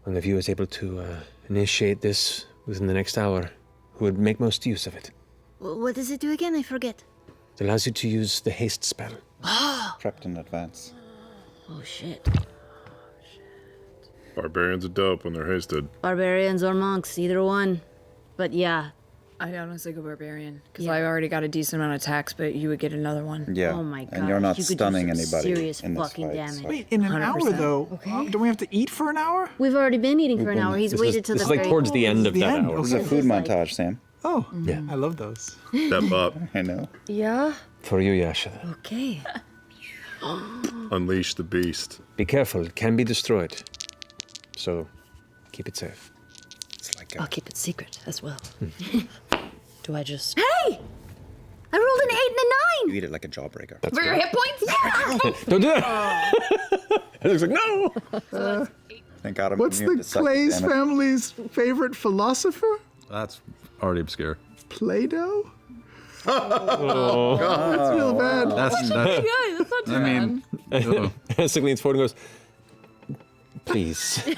[SPEAKER 10] "One of you is able to initiate this within the next hour, who would make most use of it.
[SPEAKER 2] What does it do again? I forget.
[SPEAKER 10] It allows you to use the haste spell."
[SPEAKER 4] Prepped in advance.
[SPEAKER 2] Oh, shit.
[SPEAKER 3] Barbarians are dope when they're hasted.
[SPEAKER 2] Barbarians or monks, either one. But yeah.
[SPEAKER 5] I honestly go barbarian, because
[SPEAKER 2] Yeah.
[SPEAKER 5] I already got a decent amount of attacks, but you would get another one.
[SPEAKER 4] Yeah.
[SPEAKER 2] Oh my
[SPEAKER 4] And you're
[SPEAKER 2] gosh,
[SPEAKER 4] not
[SPEAKER 2] you could do
[SPEAKER 4] stunning
[SPEAKER 2] some
[SPEAKER 4] anybody
[SPEAKER 2] serious
[SPEAKER 4] in this
[SPEAKER 2] fucking
[SPEAKER 4] fight.
[SPEAKER 2] damage.
[SPEAKER 4] So.
[SPEAKER 8] Wait, in an hour
[SPEAKER 5] 100%.
[SPEAKER 8] though?
[SPEAKER 2] Okay.
[SPEAKER 8] Don't we have to eat for an hour?
[SPEAKER 2] We've already been eating for an
[SPEAKER 4] We've
[SPEAKER 2] hour.
[SPEAKER 4] been-
[SPEAKER 2] He's
[SPEAKER 10] This
[SPEAKER 2] waited
[SPEAKER 10] is,
[SPEAKER 2] till
[SPEAKER 10] this
[SPEAKER 2] the
[SPEAKER 10] is like
[SPEAKER 2] very
[SPEAKER 10] towards the end of
[SPEAKER 8] The
[SPEAKER 10] that
[SPEAKER 8] end,
[SPEAKER 10] hour.
[SPEAKER 4] This is a
[SPEAKER 8] Okay.
[SPEAKER 4] food
[SPEAKER 2] like-
[SPEAKER 4] montage, Sam.
[SPEAKER 8] Oh,
[SPEAKER 10] Yeah.
[SPEAKER 8] I love those.
[SPEAKER 3] Step up,
[SPEAKER 4] I know.
[SPEAKER 9] Yeah?
[SPEAKER 10] For you, Yasha.
[SPEAKER 9] Okay.
[SPEAKER 3] unleash the beast.
[SPEAKER 10] Be careful, it can be destroyed. So, keep it safe.
[SPEAKER 4] It's like
[SPEAKER 9] I'll keep it secret as well. Do I just...
[SPEAKER 2] Hey! I rolled an 8 and a
[SPEAKER 4] you
[SPEAKER 2] 9!
[SPEAKER 4] eat it like a jawbreaker.
[SPEAKER 5] For your hit points? Yeah!
[SPEAKER 10] Don't do that! It looks like, no!
[SPEAKER 4] Thank God I'm
[SPEAKER 8] What's
[SPEAKER 4] immune
[SPEAKER 8] the
[SPEAKER 4] to psychic
[SPEAKER 8] Clay's
[SPEAKER 4] damage.
[SPEAKER 8] family's favorite philosopher?
[SPEAKER 7] That's already obscure.
[SPEAKER 8] Play-Doh? That's real bad.
[SPEAKER 7] That's
[SPEAKER 5] Yeah, that's not too
[SPEAKER 7] I mean, ugh.
[SPEAKER 10] Essek leans forward and goes, please.
[SPEAKER 8] Okay,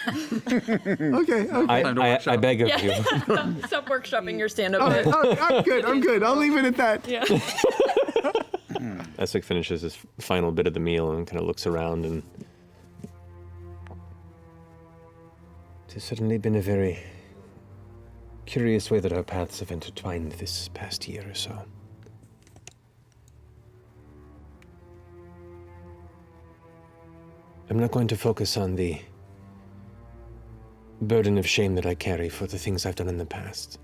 [SPEAKER 8] okay.
[SPEAKER 7] Time to
[SPEAKER 10] I
[SPEAKER 7] workshop.
[SPEAKER 10] beg of you.
[SPEAKER 5] Stop workshopping your stand-up
[SPEAKER 8] Oh,
[SPEAKER 5] bit.
[SPEAKER 8] I'm good. I'm good. I'll leave it at that.
[SPEAKER 10] Essek finishes his final bit of the meal and kind of looks around, and it has certainly been a very curious way that our paths have intertwined this past year or so. I'm not going to focus on the burden of shame that I carry for the things I've done in the past.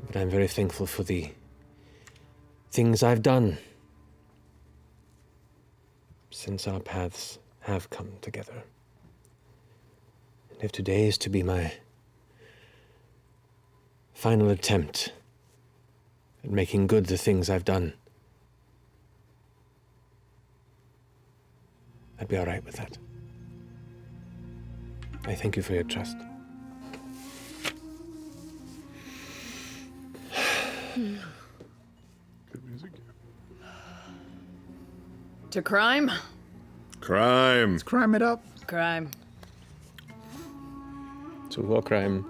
[SPEAKER 10] But I'm very thankful for the things I've done since our paths have come together. And if today is to be my final attempt at making good the things I've done, I'd be all right with that. I thank you for your trust.
[SPEAKER 3] Good music.
[SPEAKER 5] To crime?
[SPEAKER 3] Crime.
[SPEAKER 8] Crime it up.
[SPEAKER 5] Crime.
[SPEAKER 10] So war crime.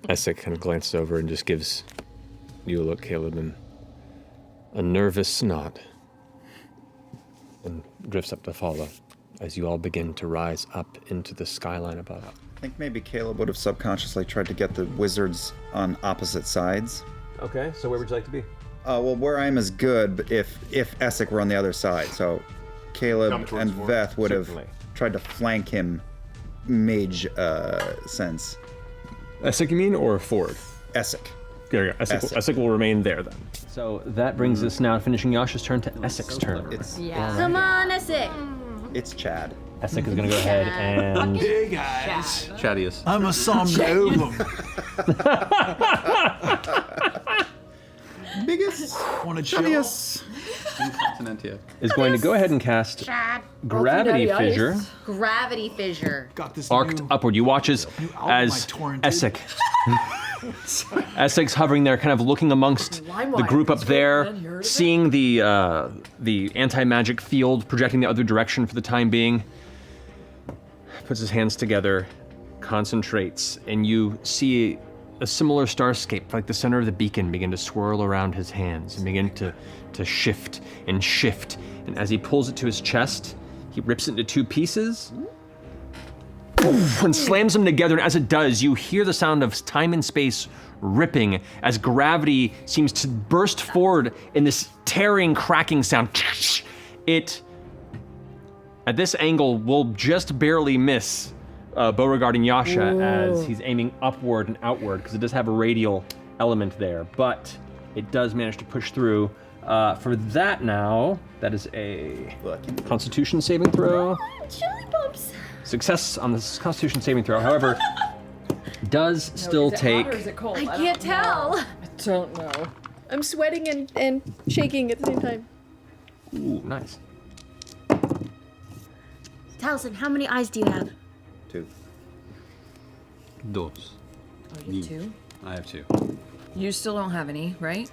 [SPEAKER 10] Essek kind of glances over and just gives you a look, Caleb, and a nervous nod, and drifts up to follow as you all begin to rise up into the skyline above.
[SPEAKER 4] I think maybe Caleb would have subconsciously tried to get the wizards on opposite sides.
[SPEAKER 10] Okay, so where would you like to be?
[SPEAKER 4] Well, where I am is good, but if Essek were on the other side, so Caleb
[SPEAKER 3] Come towards
[SPEAKER 4] and
[SPEAKER 3] more.
[SPEAKER 4] Veth would have
[SPEAKER 10] Certainly.
[SPEAKER 4] tried to flank him mage sense.
[SPEAKER 10] Essek, you mean, or Ford?
[SPEAKER 4] Essek.
[SPEAKER 10] There you go. Essek will remain there then. So that brings us now, finishing Yasha's turn, to Essek's turn.
[SPEAKER 4] It's
[SPEAKER 2] Come on, Essek.
[SPEAKER 4] it's Chad.
[SPEAKER 10] Essek is going to go ahead and...
[SPEAKER 6] Hey guys,
[SPEAKER 7] Chattius.
[SPEAKER 6] I'm a somnovum.
[SPEAKER 4] Biggest.
[SPEAKER 6] Want to chill?
[SPEAKER 7] Incontinentia.
[SPEAKER 10] is going to go ahead and cast Gravity
[SPEAKER 5] Daddy Ice.
[SPEAKER 10] Fissure,
[SPEAKER 2] Gravity fissure.
[SPEAKER 6] Got this
[SPEAKER 10] arced
[SPEAKER 6] new,
[SPEAKER 10] upward. You watch as
[SPEAKER 6] new album I torrented.
[SPEAKER 10] Essek's hovering there, kind of looking amongst the group up there, seeing the anti-magic field projecting the other direction for the time being. Puts his hands together, concentrates, and you see a similar starscape, like the center of the beacon, begin to swirl around his hands and begin to shift and shift. And as he pulls it to his chest, he rips it into two pieces and slams them together. And as it does, you hear the sound of time and space ripping as gravity seems to burst forward in this tearing, cracking sound. It, at this angle, will just barely miss Beauregard and Yasha as he's aiming upward and outward, because it does have a radial element there, but it does manage to push through. For that now, that is a Constitution saving throw.
[SPEAKER 2] Chili bumps.
[SPEAKER 10] Success on this Constitution saving throw, however, does still
[SPEAKER 5] Is it
[SPEAKER 10] take...
[SPEAKER 5] hot or is it cold?
[SPEAKER 2] I can't tell.
[SPEAKER 5] I don't know.
[SPEAKER 2] I'm sweating and shaking at the same time.
[SPEAKER 10] Ooh, nice.
[SPEAKER 2] Taliesin, how many eyes do you have?
[SPEAKER 4] 2.
[SPEAKER 7] Dos.
[SPEAKER 5] Oh, you have two?
[SPEAKER 7] I have 2.
[SPEAKER 5] You still don't have any, right?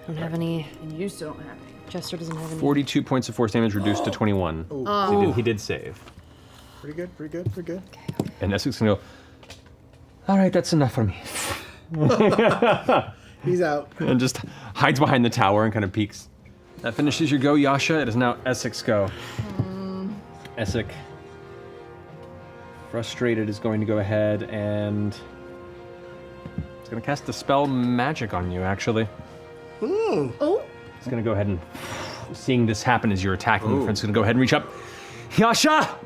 [SPEAKER 9] I don't have any.
[SPEAKER 5] And you still don't have any.
[SPEAKER 9] Jester doesn't have any.
[SPEAKER 10] 42 points of force damage reduced to 21. He did save.
[SPEAKER 3] Pretty good, pretty good, pretty good.
[SPEAKER 10] And Essek's gonna go, all right, that's enough for me.
[SPEAKER 8] He's out.
[SPEAKER 10] And just hides behind the tower and kind of peeks. That finishes your go, Yasha. It is now Essek's go. Essek, frustrated, is going to go ahead and it's going to cast Dispel Magic on you, actually.
[SPEAKER 8] Ooh.
[SPEAKER 2] Oh.
[SPEAKER 10] It's going to go ahead and, seeing this happen as you're attacking, it's going to go ahead and reach up. Yasha,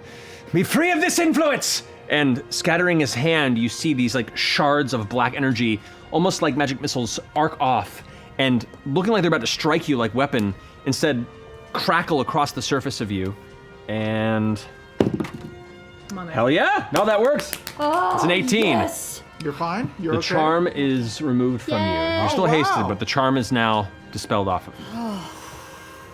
[SPEAKER 10] be free of this influence! And scattering his hand, you see these like shards of black energy, almost like magic missiles, arc off, and looking like they're about to strike you like weapon, instead crackle across the surface of you. And
[SPEAKER 5] Come on, man.
[SPEAKER 10] hell yeah! No, that works. It's an 18.
[SPEAKER 2] Yes.
[SPEAKER 8] You're fine? You're
[SPEAKER 10] The
[SPEAKER 8] okay?
[SPEAKER 10] charm is removed from you. You're still
[SPEAKER 8] Oh,
[SPEAKER 10] hasted,
[SPEAKER 8] wow.
[SPEAKER 10] but the charm is now dispelled off of you.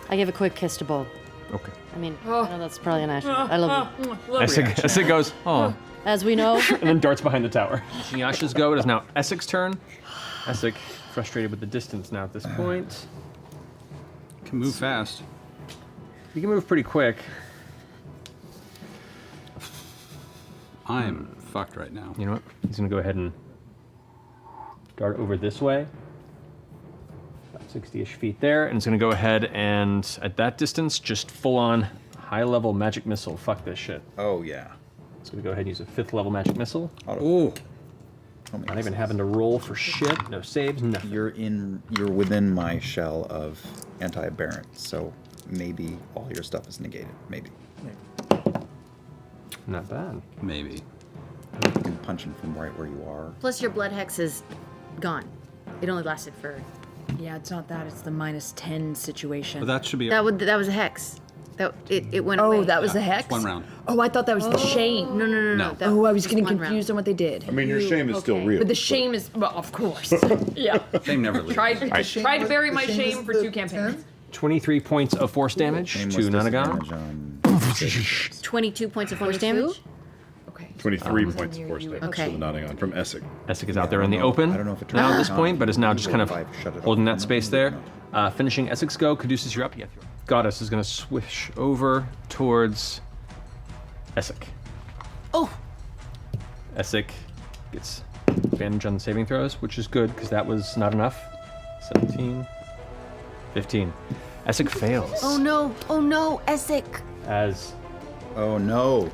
[SPEAKER 9] I give a quick kiss to Bo.
[SPEAKER 10] Okay.
[SPEAKER 9] I mean, I know that's probably an action. I love you.
[SPEAKER 10] Essek goes, oh,
[SPEAKER 9] As we know,
[SPEAKER 10] and then darts behind the tower. Yasha's go. It is now Essek's turn. Essek, frustrated with the distance now at this point.
[SPEAKER 7] Can move fast.
[SPEAKER 10] You can move pretty quick.
[SPEAKER 7] I'm fucked right now.
[SPEAKER 10] You know what? He's gonna go ahead and dart over this way. About 60-ish feet there, and it's gonna go ahead and, at that distance, just full-on high-level magic missile. Fuck this shit.
[SPEAKER 4] Oh yeah.
[SPEAKER 10] It's gonna go ahead and use a 5th level magic missile.
[SPEAKER 4] Ooh.
[SPEAKER 10] Not even having to roll for shit. No saves, nothing.
[SPEAKER 4] You're within my shell of anti-aberrant, so maybe all your stuff is negated. Maybe.
[SPEAKER 10] Not bad.
[SPEAKER 7] Maybe.
[SPEAKER 4] You can punch him from right where you are.
[SPEAKER 2] Plus your blood hex is gone. It only lasted for
[SPEAKER 5] Yeah, it's not that. It's the -10 situation.
[SPEAKER 7] But that should be.
[SPEAKER 2] That was a hex. It went away.
[SPEAKER 5] Oh, that was the hex?
[SPEAKER 7] One round.
[SPEAKER 5] Oh, I thought that was the shame.
[SPEAKER 2] No.
[SPEAKER 7] No.
[SPEAKER 2] that
[SPEAKER 5] Oh, I was
[SPEAKER 2] just
[SPEAKER 5] getting
[SPEAKER 2] one
[SPEAKER 5] confused on what they did.
[SPEAKER 3] I mean, your shame is still
[SPEAKER 2] okay.
[SPEAKER 3] real.
[SPEAKER 5] But the shame is, well, of course. Yeah.
[SPEAKER 7] Shame never leaves.
[SPEAKER 5] Tried to bury my shame for 2 campaigns.
[SPEAKER 1] 23 points of force damage to Nanagan.
[SPEAKER 2] 22 points of force damage.
[SPEAKER 5] Okay.
[SPEAKER 3] 23 points of force damage
[SPEAKER 2] Okay.
[SPEAKER 3] to the Nottingham from Essek.
[SPEAKER 1] Essek is out there in the open
[SPEAKER 4] I don't know if it
[SPEAKER 1] now at this
[SPEAKER 4] turns
[SPEAKER 1] point,
[SPEAKER 4] on.
[SPEAKER 1] but is now just kind of
[SPEAKER 4] If I shut it
[SPEAKER 1] holding
[SPEAKER 4] off.
[SPEAKER 1] that space there. Finishing Essek's go. Caduceus, you're up. Yeah. Goddess is going to swish over towards Essek.
[SPEAKER 2] Oh.
[SPEAKER 1] Essek gets advantage on the saving throws, which is good because that was not enough. 17, 15. Essek fails.
[SPEAKER 2] Oh no, Essek.
[SPEAKER 1] As
[SPEAKER 4] Oh no.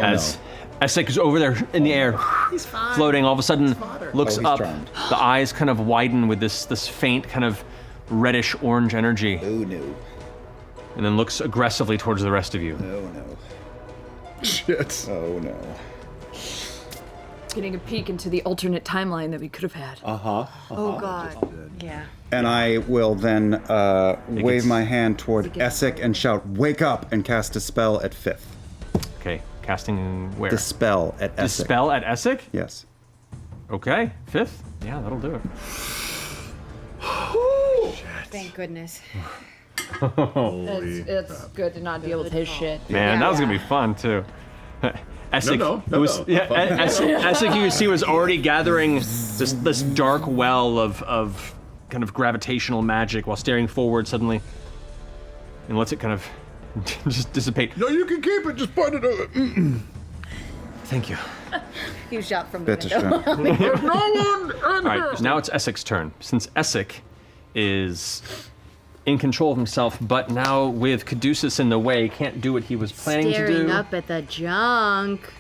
[SPEAKER 1] as Essek is over there in the air,
[SPEAKER 8] He's fine.
[SPEAKER 1] floating, all of a sudden looks
[SPEAKER 4] Oh, he's
[SPEAKER 1] up.
[SPEAKER 4] charmed.
[SPEAKER 1] The eyes kind of widen with this faint kind of reddish orange energy,
[SPEAKER 4] Oh no.
[SPEAKER 1] and then looks aggressively towards the rest of you.
[SPEAKER 4] Oh no.
[SPEAKER 3] Shit.
[SPEAKER 4] Oh no.
[SPEAKER 5] Getting a peek into the alternate timeline that we could have had.
[SPEAKER 2] Oh god.
[SPEAKER 9] Yeah.
[SPEAKER 4] And I will then wave my hand toward Essek and shout, "Wake up!" and cast a spell at 5th.
[SPEAKER 1] Okay, casting where?
[SPEAKER 4] Dispel at Essek.
[SPEAKER 1] Dispel at Essek?
[SPEAKER 4] Yes.
[SPEAKER 1] Okay, 5th? Yeah, that'll do it.
[SPEAKER 2] Thank goodness.
[SPEAKER 5] It's good to not deal with his shit.
[SPEAKER 1] Man, that was gonna be fun too. Essek,
[SPEAKER 3] No,
[SPEAKER 1] Essek, you can see, was already gathering this dark well of kind of gravitational magic while staring forward suddenly, and lets it kind of just dissipate.
[SPEAKER 3] No, you can keep it. Just point it over.
[SPEAKER 1] Thank you.
[SPEAKER 2] You shot from the
[SPEAKER 4] Bit to
[SPEAKER 2] window.
[SPEAKER 4] strength.
[SPEAKER 1] All right, now it's Essek's turn. Since Essek is in control of himself, but now with Caduceus in the way, can't do what he was planning to
[SPEAKER 2] Staring
[SPEAKER 1] do.
[SPEAKER 2] up at the junk.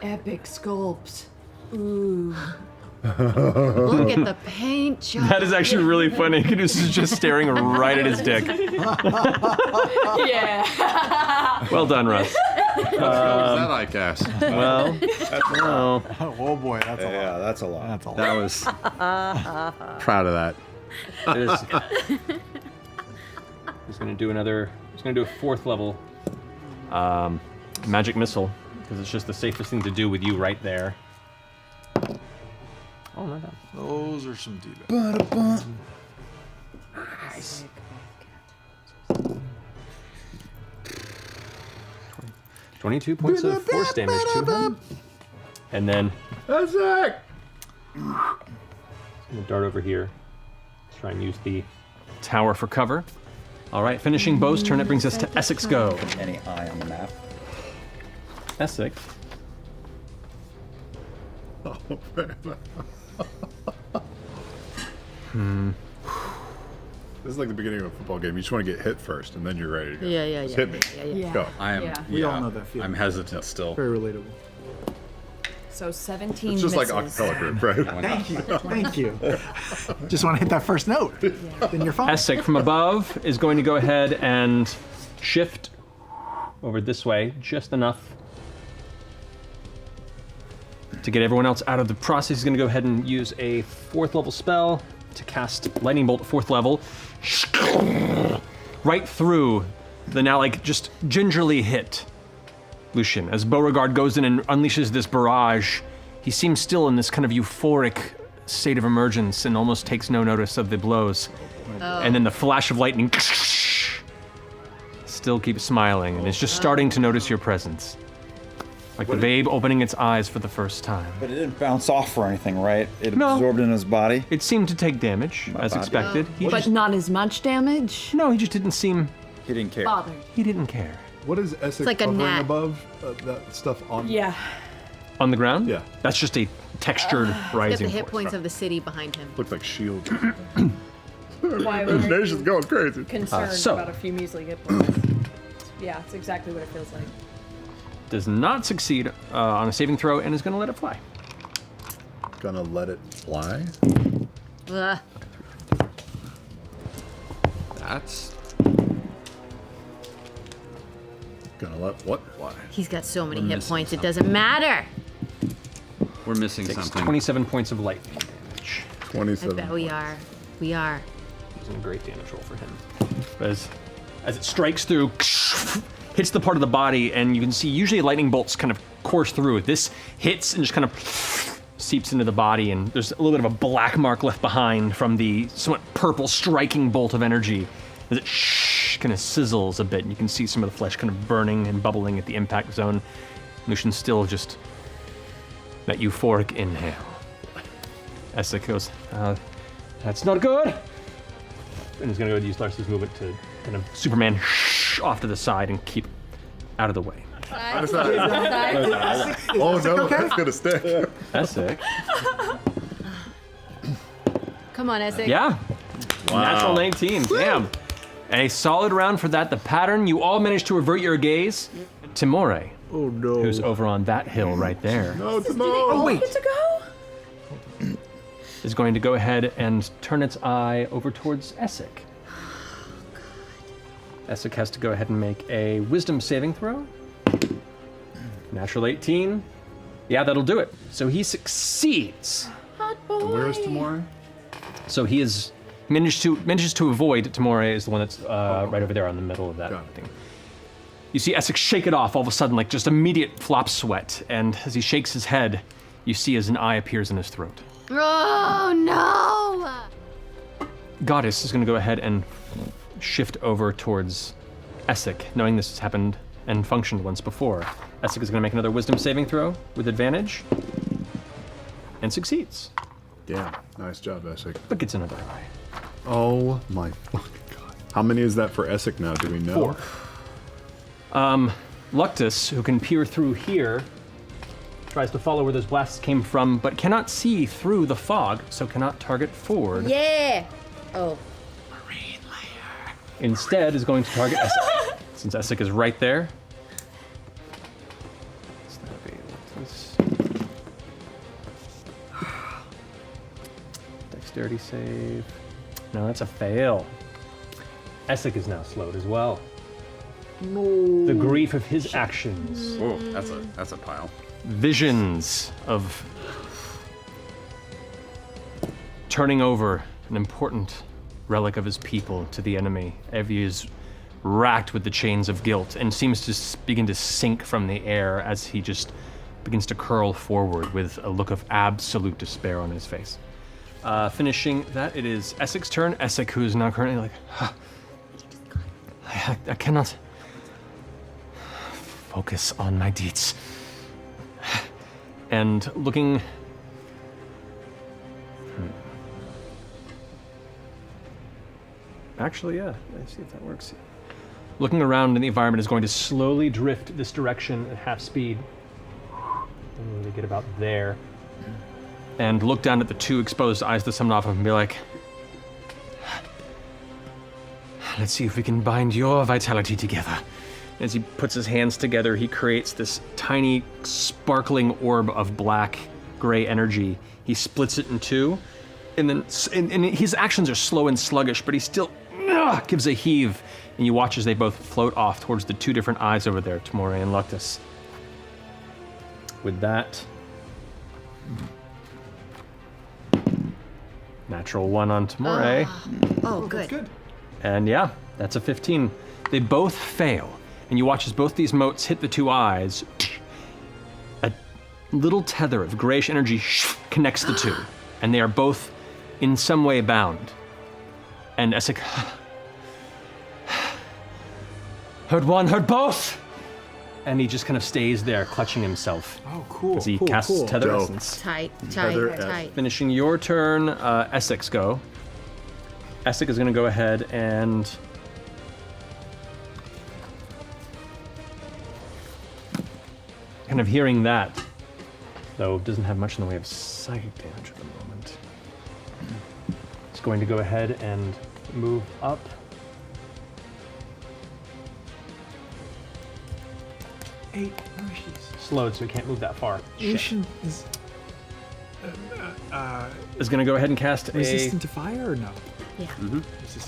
[SPEAKER 5] Epic sculpts.
[SPEAKER 2] Ooh. Look at the paint job.
[SPEAKER 1] That is actually really funny. Caduceus is just staring right at his dick.
[SPEAKER 5] Yeah.
[SPEAKER 1] Well done, Russ.
[SPEAKER 7] What was that I cast?
[SPEAKER 1] Well, well,
[SPEAKER 8] Oh boy, that's a lot.
[SPEAKER 4] Yeah, that's a lot.
[SPEAKER 8] That's a lot.
[SPEAKER 7] That was proud of that.
[SPEAKER 1] it is. He's gonna do another. He's gonna do a 4th level magic missile because it's just the safest thing to do with you right there. Oh my god.
[SPEAKER 8] Those are some D-backs.
[SPEAKER 1] Nice. 22 points of force damage to him. And then
[SPEAKER 3] Essek.
[SPEAKER 1] I'm gonna dart over here. Try and use the tower for cover. All right, finishing Bo's turn. It brings us to Essek's go.
[SPEAKER 4] Any eye on the map?
[SPEAKER 1] Essek.
[SPEAKER 3] This is like the beginning of a football game. You just want to get hit first, and then you're ready to go.
[SPEAKER 2] Yeah.
[SPEAKER 3] Just hit me.
[SPEAKER 5] Yeah.
[SPEAKER 3] Go.
[SPEAKER 7] I am.
[SPEAKER 5] Yeah.
[SPEAKER 8] We all know that feeling.
[SPEAKER 7] I'm hesitant still.
[SPEAKER 8] Very relatable.
[SPEAKER 5] So 17
[SPEAKER 3] It's just like
[SPEAKER 5] misses.
[SPEAKER 3] acapella group, right?
[SPEAKER 8] Thank you. Just want to hit that first note. Then you're fine.
[SPEAKER 1] Essek from above is going to go ahead and shift over this way just enough to get everyone else out of the process. He's going to go ahead and use a 4th level spell to cast Lightning Bolt 4th level. Right through the now like just gingerly hit Lucian. As Beauregard goes in and unleashes this barrage, he seems still in this kind of euphoric state of emergence and almost takes no notice of the blows. And then the flash of lightning still keeps smiling and is just starting to notice your presence. Like the babe opening its eyes for the first time.
[SPEAKER 4] But it didn't bounce off or anything, right? It
[SPEAKER 1] No.
[SPEAKER 4] absorbed in his body.
[SPEAKER 1] It seemed to take damage, as
[SPEAKER 4] bad.
[SPEAKER 1] expected. He
[SPEAKER 5] But
[SPEAKER 1] just,
[SPEAKER 5] not as much damage.
[SPEAKER 1] no, he just didn't seem,
[SPEAKER 4] He didn't care.
[SPEAKER 5] Bothered.
[SPEAKER 1] he didn't care.
[SPEAKER 3] What is Essek
[SPEAKER 2] like a
[SPEAKER 3] hovering
[SPEAKER 2] gnat.
[SPEAKER 3] above that stuff on?
[SPEAKER 5] Yeah.
[SPEAKER 1] On the ground?
[SPEAKER 3] Yeah.
[SPEAKER 1] That's just a textured
[SPEAKER 2] Got
[SPEAKER 1] rising
[SPEAKER 2] the hit
[SPEAKER 1] force.
[SPEAKER 2] points of the city behind him.
[SPEAKER 3] Looks like shields.
[SPEAKER 5] Why
[SPEAKER 3] This nation's going crazy.
[SPEAKER 5] concerned
[SPEAKER 1] so-
[SPEAKER 5] about a few measly hit points. Yeah, it's exactly what it feels like.
[SPEAKER 1] Does not succeed on a saving throw and is going to let it fly.
[SPEAKER 3] Gonna let it fly.
[SPEAKER 2] Ugh.
[SPEAKER 7] That's
[SPEAKER 3] Gonna let what fly?
[SPEAKER 2] He's got so many
[SPEAKER 7] We're
[SPEAKER 2] hit
[SPEAKER 7] missing
[SPEAKER 2] points, it
[SPEAKER 7] something.
[SPEAKER 2] doesn't matter.
[SPEAKER 7] we're missing
[SPEAKER 1] Takes
[SPEAKER 7] something.
[SPEAKER 1] 27 points of lightning damage.
[SPEAKER 2] I
[SPEAKER 3] 27.
[SPEAKER 2] bet we are. We are.
[SPEAKER 1] Using a great damage roll for him. As it strikes through, hits the part of the body, and you can see usually lightning bolts kind of course through. This hits and just kind of seeps into the body, and there's a little bit of a black mark left behind from the somewhat purple striking bolt of energy as it kind of sizzles a bit, and you can see some of the flesh kind of burning and bubbling at the impact zone. Lucian still just that euphoric inhale. Essek goes, that's not good. And he's gonna go use Lars's movement to kind of Superman off to the side and keep out of the way.
[SPEAKER 3] Oh no, that's gonna stick.
[SPEAKER 1] Essek.
[SPEAKER 2] Come on, Essek.
[SPEAKER 1] Yeah. Natural 19. Damn. A solid round for that. The pattern, you all managed to avert your gaze. Timore,
[SPEAKER 3] Oh no.
[SPEAKER 1] who's over on that hill right there,
[SPEAKER 3] No,
[SPEAKER 5] Oh,
[SPEAKER 3] no.
[SPEAKER 5] wait. To go?
[SPEAKER 1] is going to go ahead and turn its eye over towards Essek. Essek has to go ahead and make a wisdom saving throw. Natural 18. Yeah, that'll do it. So he succeeds.
[SPEAKER 3] Where is Tamori?
[SPEAKER 1] So he is manages to avoid. Tamore is the one that's right over there on the middle of that
[SPEAKER 3] Got it.
[SPEAKER 1] thing. You see Essek shake it off all of a sudden, like just immediate flop sweat, and as he shakes his head, you see as an eye appears in his throat.
[SPEAKER 2] Oh no!
[SPEAKER 1] Goddess is going to go ahead and shift over towards Essek, knowing this has happened and functioned once before. Essek is going to make another wisdom saving throw with advantage, and succeeds,
[SPEAKER 3] Damn, nice job, Essek.
[SPEAKER 1] but gets another eye.
[SPEAKER 3] Oh my fucking god. How many is that for Essek now? Do we know?
[SPEAKER 1] 4. Luctus, who can peer through here, tries to follow where those blasts came from, but cannot see through the fog, so cannot target forward.
[SPEAKER 2] Yeah! Oh.
[SPEAKER 1] Instead, is going to target Essek, since Essek is right there. So that'll be Luctus. Dexterity save. No, that's a fail. Essek is now slowed as well. No. The grief of his actions.
[SPEAKER 4] Whoa, that's a pile.
[SPEAKER 1] Visions of turning over an important relic of his people to the enemy. Evie is racked with the chains of guilt and seems to begin to sink from the air as he just begins to curl forward with a look of absolute despair on his face. Finishing that, it is Essek's turn. Essek, who is now currently like, I cannot focus on my deeds. And looking... Actually, yeah, let's see if that works. Looking around in the environment is going to slowly drift this direction at half speed. And to get about there. And look down at the two exposed eyes that summoned off of him and be like, let's see if we can bind your vitality together. As he puts his hands together, he creates this tiny, sparkling orb of black, gray energy. He splits it in two, and then and his actions are slow and sluggish, but he still gives a heave, and you watch as they both float off towards the two different eyes over there, Tamore and Luctus. With that, natural 1 on Tamore.
[SPEAKER 2] Oh, good.
[SPEAKER 1] And yeah, that's a 15. They both fail. And you watch as both these motes hit the two eyes. A little tether of grayish energy connects the two. And they are both in some way bound. And Essek... heard one, heard both! And he just kind of stays there, clutching himself.
[SPEAKER 8] Oh, cool.
[SPEAKER 1] As he casts Tether
[SPEAKER 3] Dope.
[SPEAKER 1] Essence.
[SPEAKER 2] Tight.
[SPEAKER 1] Finishing your turn, Essek's go. Essek is going to go ahead and... kind of hearing that, though doesn't have much in the way of psychic damage at the moment. It's going to go ahead and move up.
[SPEAKER 8] Hey, she's
[SPEAKER 1] Slowed, so he can't move that far.
[SPEAKER 8] Lucian is
[SPEAKER 1] Is going to go ahead and cast
[SPEAKER 8] resistant to fire or no?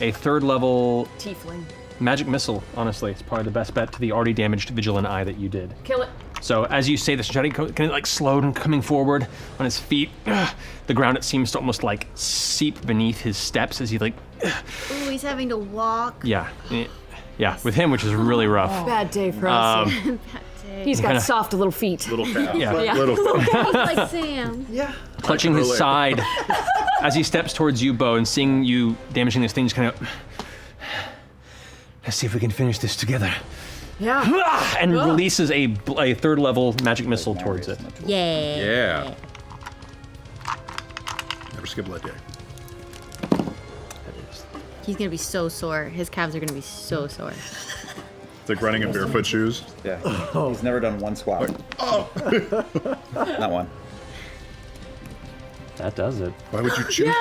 [SPEAKER 1] a third level
[SPEAKER 5] Tiefling.
[SPEAKER 1] magic missile. Honestly, it's probably the best bet to the already damaged Vigilant Eye that you did.
[SPEAKER 5] Kill it.
[SPEAKER 1] So as you say this, kind of like slowed and coming forward on his feet. The ground, it seems to almost like seep beneath his steps as he like.
[SPEAKER 2] Ooh, he's having to walk.
[SPEAKER 1] Yeah, with him, which is really rough.
[SPEAKER 5] Bad day for us.
[SPEAKER 2] Bad day.
[SPEAKER 5] He's got soft little feet.
[SPEAKER 3] Little calf.
[SPEAKER 1] Yeah.
[SPEAKER 3] Little calf.
[SPEAKER 2] He's like Sam.
[SPEAKER 8] Yeah.
[SPEAKER 1] Clutching his side as he steps towards you, Bo, and seeing you damaging this thing, just kind of. Let's see if we can finish this together.
[SPEAKER 5] Yeah.
[SPEAKER 1] And releases a third level magic missile towards it.
[SPEAKER 4] Yeah.
[SPEAKER 3] Never skip a day.
[SPEAKER 2] He's gonna be so sore. His calves are gonna be so sore.
[SPEAKER 3] It's like running in barefoot shoes.
[SPEAKER 4] Yeah. He's never done one squat. Not one.
[SPEAKER 10] That does it.
[SPEAKER 3] Why would you choose?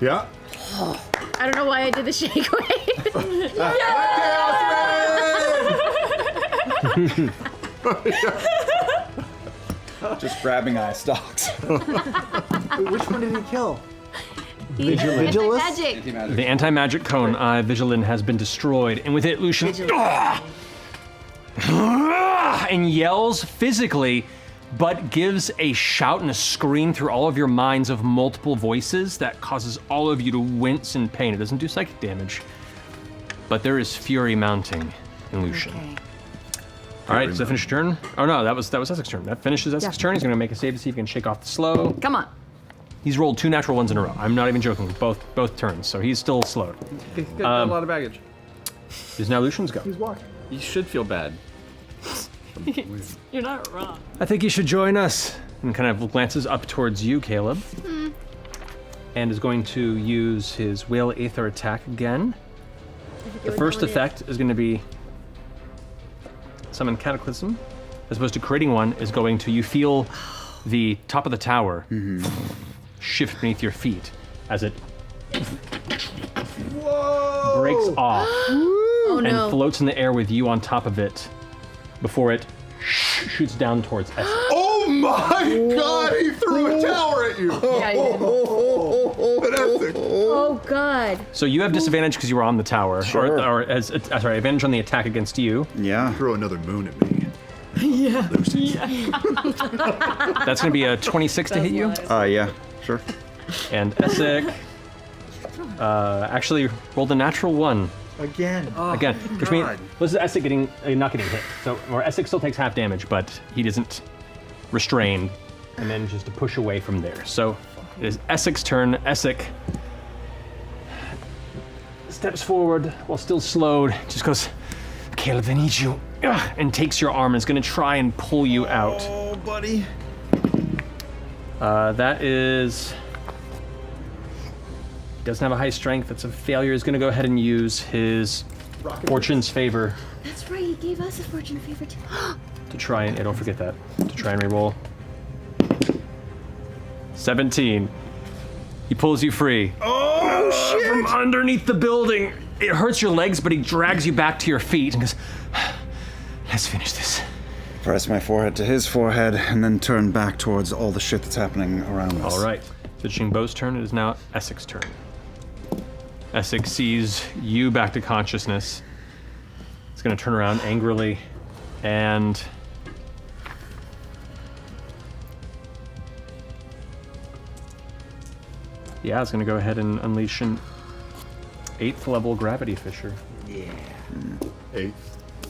[SPEAKER 3] Yeah.
[SPEAKER 2] I don't know why I did the shake weight.
[SPEAKER 4] Just grabbing eye stalks.
[SPEAKER 8] Which one did he kill?
[SPEAKER 2] Vigilus? Magic.
[SPEAKER 1] The anti-magic cone, Vigilin, has been destroyed, and with it, Lucian and yells physically, but gives a shout and a scream through all of your minds of multiple voices that causes all of you to wince in pain. It doesn't do psychic damage, but there is fury mounting in Lucian.
[SPEAKER 5] Okay.
[SPEAKER 1] All right, does that finish your turn? Oh no, that was Essek's turn. That finishes Essek's turn. He's gonna make a save to see if he can shake off the slow.
[SPEAKER 5] Come on.
[SPEAKER 1] He's rolled 2 natural ones in a row. I'm not even joking. Both turns, so he's still slowed.
[SPEAKER 11] He's got a lot of baggage.
[SPEAKER 1] Is now Lucian's go.
[SPEAKER 8] He's walking.
[SPEAKER 11] You should feel bad.
[SPEAKER 5] You're not wrong.
[SPEAKER 1] I think you should join us. And kind of glances up towards you, Caleb. And is going to use his Whale Aether attack again. The first effect is going to be Summon Cataclysm. As opposed to creating one, is going to, you feel the top of the tower shift beneath your feet as it breaks off and floats in the air with you on top of it before it shoots down towards Essek.
[SPEAKER 3] Oh my God! He threw a tower at you.
[SPEAKER 5] Yeah, he did.
[SPEAKER 3] Fantastic.
[SPEAKER 2] Oh God.
[SPEAKER 1] So you have disadvantage because you were on the tower,
[SPEAKER 4] Sure.
[SPEAKER 1] or sorry, advantage on the attack against you.
[SPEAKER 4] Yeah.
[SPEAKER 3] Throw another moon at me.
[SPEAKER 1] That's going to be a 26 to hit you.
[SPEAKER 4] Yeah. Sure.
[SPEAKER 1] And Essek actually rolled a natural 1
[SPEAKER 8] Again.
[SPEAKER 1] again, which means this is Essek getting not getting hit. So, or Essek still takes half damage, but he isn't restrained, and then just to push away from there. So it is Essek's turn. Essek steps forward while still slowed. Just goes, Caleb, I need you, and takes your arm and is going to try and pull you out.
[SPEAKER 3] Oh, buddy.
[SPEAKER 1] That is. Doesn't have a high strength. That's a failure. He's going to go ahead and use his Fortune's Favor
[SPEAKER 2] That's right. He gave us a fortune favor too.
[SPEAKER 1] to try and. Don't forget that. To try and reroll. 17. He pulls you free.
[SPEAKER 3] Oh shit!
[SPEAKER 1] From underneath the building. It hurts your legs, but he drags you back to your feet and goes, let's finish this.
[SPEAKER 4] Press my forehead to his forehead and then turn back towards all the shit that's happening around us.
[SPEAKER 1] All right. Switching Bo's turn, it is now Essek's turn. Essek sees you back to consciousness. He's going to turn around angrily and yeah, it's going to go ahead and unleash an 8th level gravity fissure.
[SPEAKER 8] Yeah.
[SPEAKER 3] 8th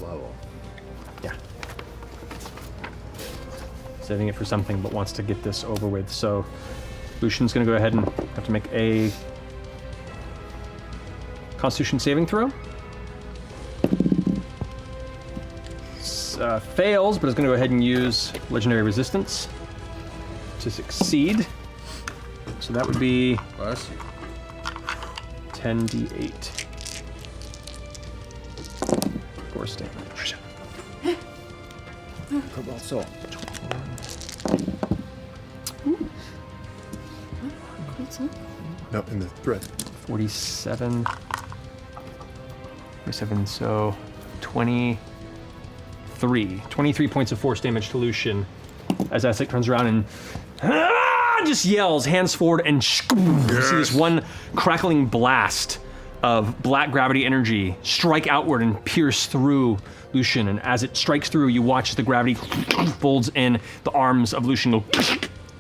[SPEAKER 3] level.
[SPEAKER 1] Yeah. Saving it for something, but wants to get this over with. So Lucian's going to go ahead and have to make a Constitution saving throw. Fails, but is going to go ahead and use Legendary Resistance to succeed. So that would be
[SPEAKER 11] Bless you.
[SPEAKER 1] 10d8. Force damage.
[SPEAKER 4] Cobalt soul.
[SPEAKER 3] No, in the thread.
[SPEAKER 1] 47. 47, so 23. 23 points of force damage to Lucian as Essek turns around and just yells, hands forward, and you see this one crackling blast of black gravity energy strike outward and pierce through Lucian. And as it strikes through, you watch the gravity folds in, the arms of Lucian go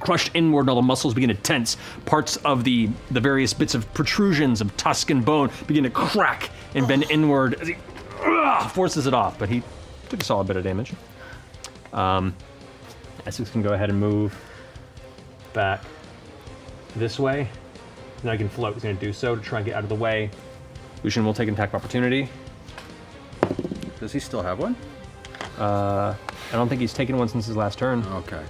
[SPEAKER 1] crushed inward, and all the muscles begin to tense. Parts of the various bits of protrusions of tusk and bone begin to crack and bend inward as he forces it off, but he took a solid bit of damage. Essex can go ahead and move back this way. Now he can float. He's going to do so to try and get out of the way. Lucian will take an attack of opportunity.
[SPEAKER 7] Does he still have one?
[SPEAKER 1] I don't think he's taken one since his last turn.
[SPEAKER 7] Okay.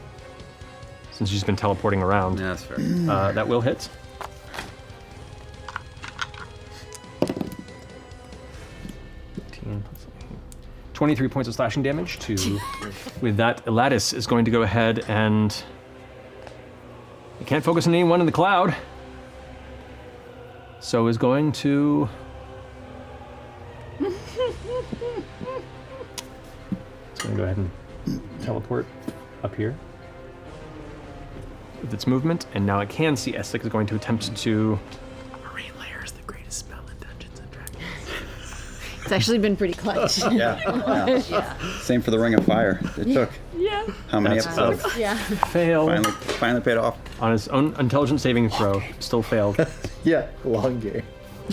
[SPEAKER 1] Since he's been teleporting around.
[SPEAKER 7] Yeah, that's fair.
[SPEAKER 1] That will hit. 23 points of slashing damage to. With that, Elatus is going to go ahead and. He can't focus on anyone in the cloud. So is going to. It's going to go ahead and teleport up here with its movement, and now it can see Essek is going to attempt to.
[SPEAKER 6] Marine Lair is the greatest spell in Dungeons and Dragons.
[SPEAKER 2] It's actually been pretty clutch.
[SPEAKER 4] Yeah. Same for the Ring of Fire. It took how many episodes?
[SPEAKER 2] Yeah.
[SPEAKER 1] Fail.
[SPEAKER 4] Finally paid off.
[SPEAKER 1] On his own intelligence saving throw, still failed.
[SPEAKER 8] Yeah, long game.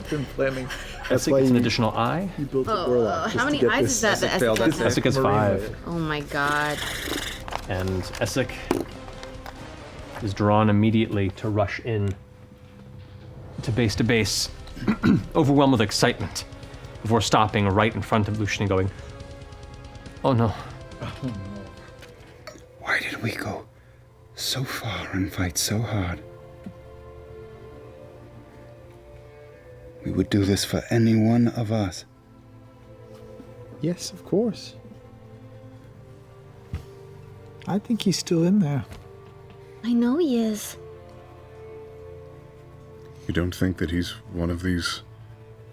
[SPEAKER 8] Been planning.
[SPEAKER 1] Essek gets an additional eye.
[SPEAKER 8] You built a warlock.
[SPEAKER 2] How many eyes is that?
[SPEAKER 4] Essek failed that save.
[SPEAKER 1] Essek gets 5.
[SPEAKER 2] Oh my god.
[SPEAKER 1] And Essek is drawn immediately to rush in to base, overwhelmed with excitement, before stopping right in front of Lucian and going, "Oh no.
[SPEAKER 4] Why did we go so far and fight so hard? We would do this for any one of us.
[SPEAKER 8] Yes, of course. I think he's still in there.
[SPEAKER 2] I know he is.
[SPEAKER 3] You don't think that he's one of these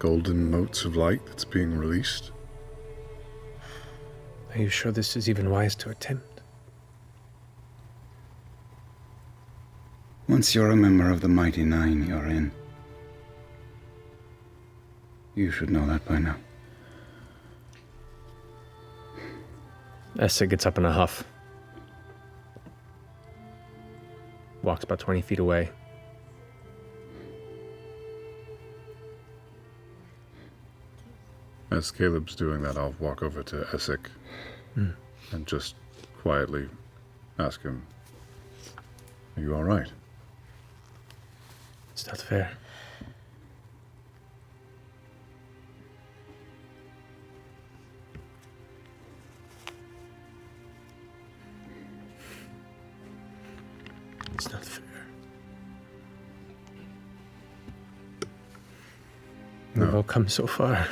[SPEAKER 3] golden motes of light that's being released?
[SPEAKER 10] Are you sure this is even wise to attempt?
[SPEAKER 4] Once you're a member of the Mighty Nine, you're in. You should know that by now.
[SPEAKER 10] Essek gets up in a huff. Walks about 20 feet away.
[SPEAKER 3] As Caleb's doing that, I'll walk over to Essek and just quietly ask him, "Are you all right?"
[SPEAKER 10] It's not fair. It's not fair. We've all come so far.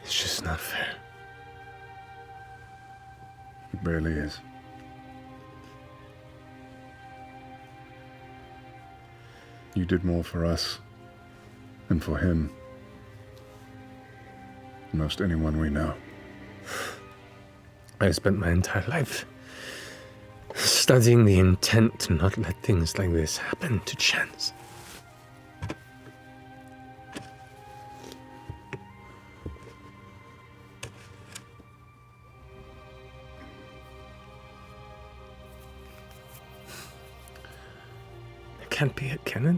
[SPEAKER 10] It's just not fair.
[SPEAKER 3] It barely is. You did more for us than for him. Than most anyone we know.
[SPEAKER 10] I spent my entire life studying the intent to not let things like this happen to chance. It can't be it, can it?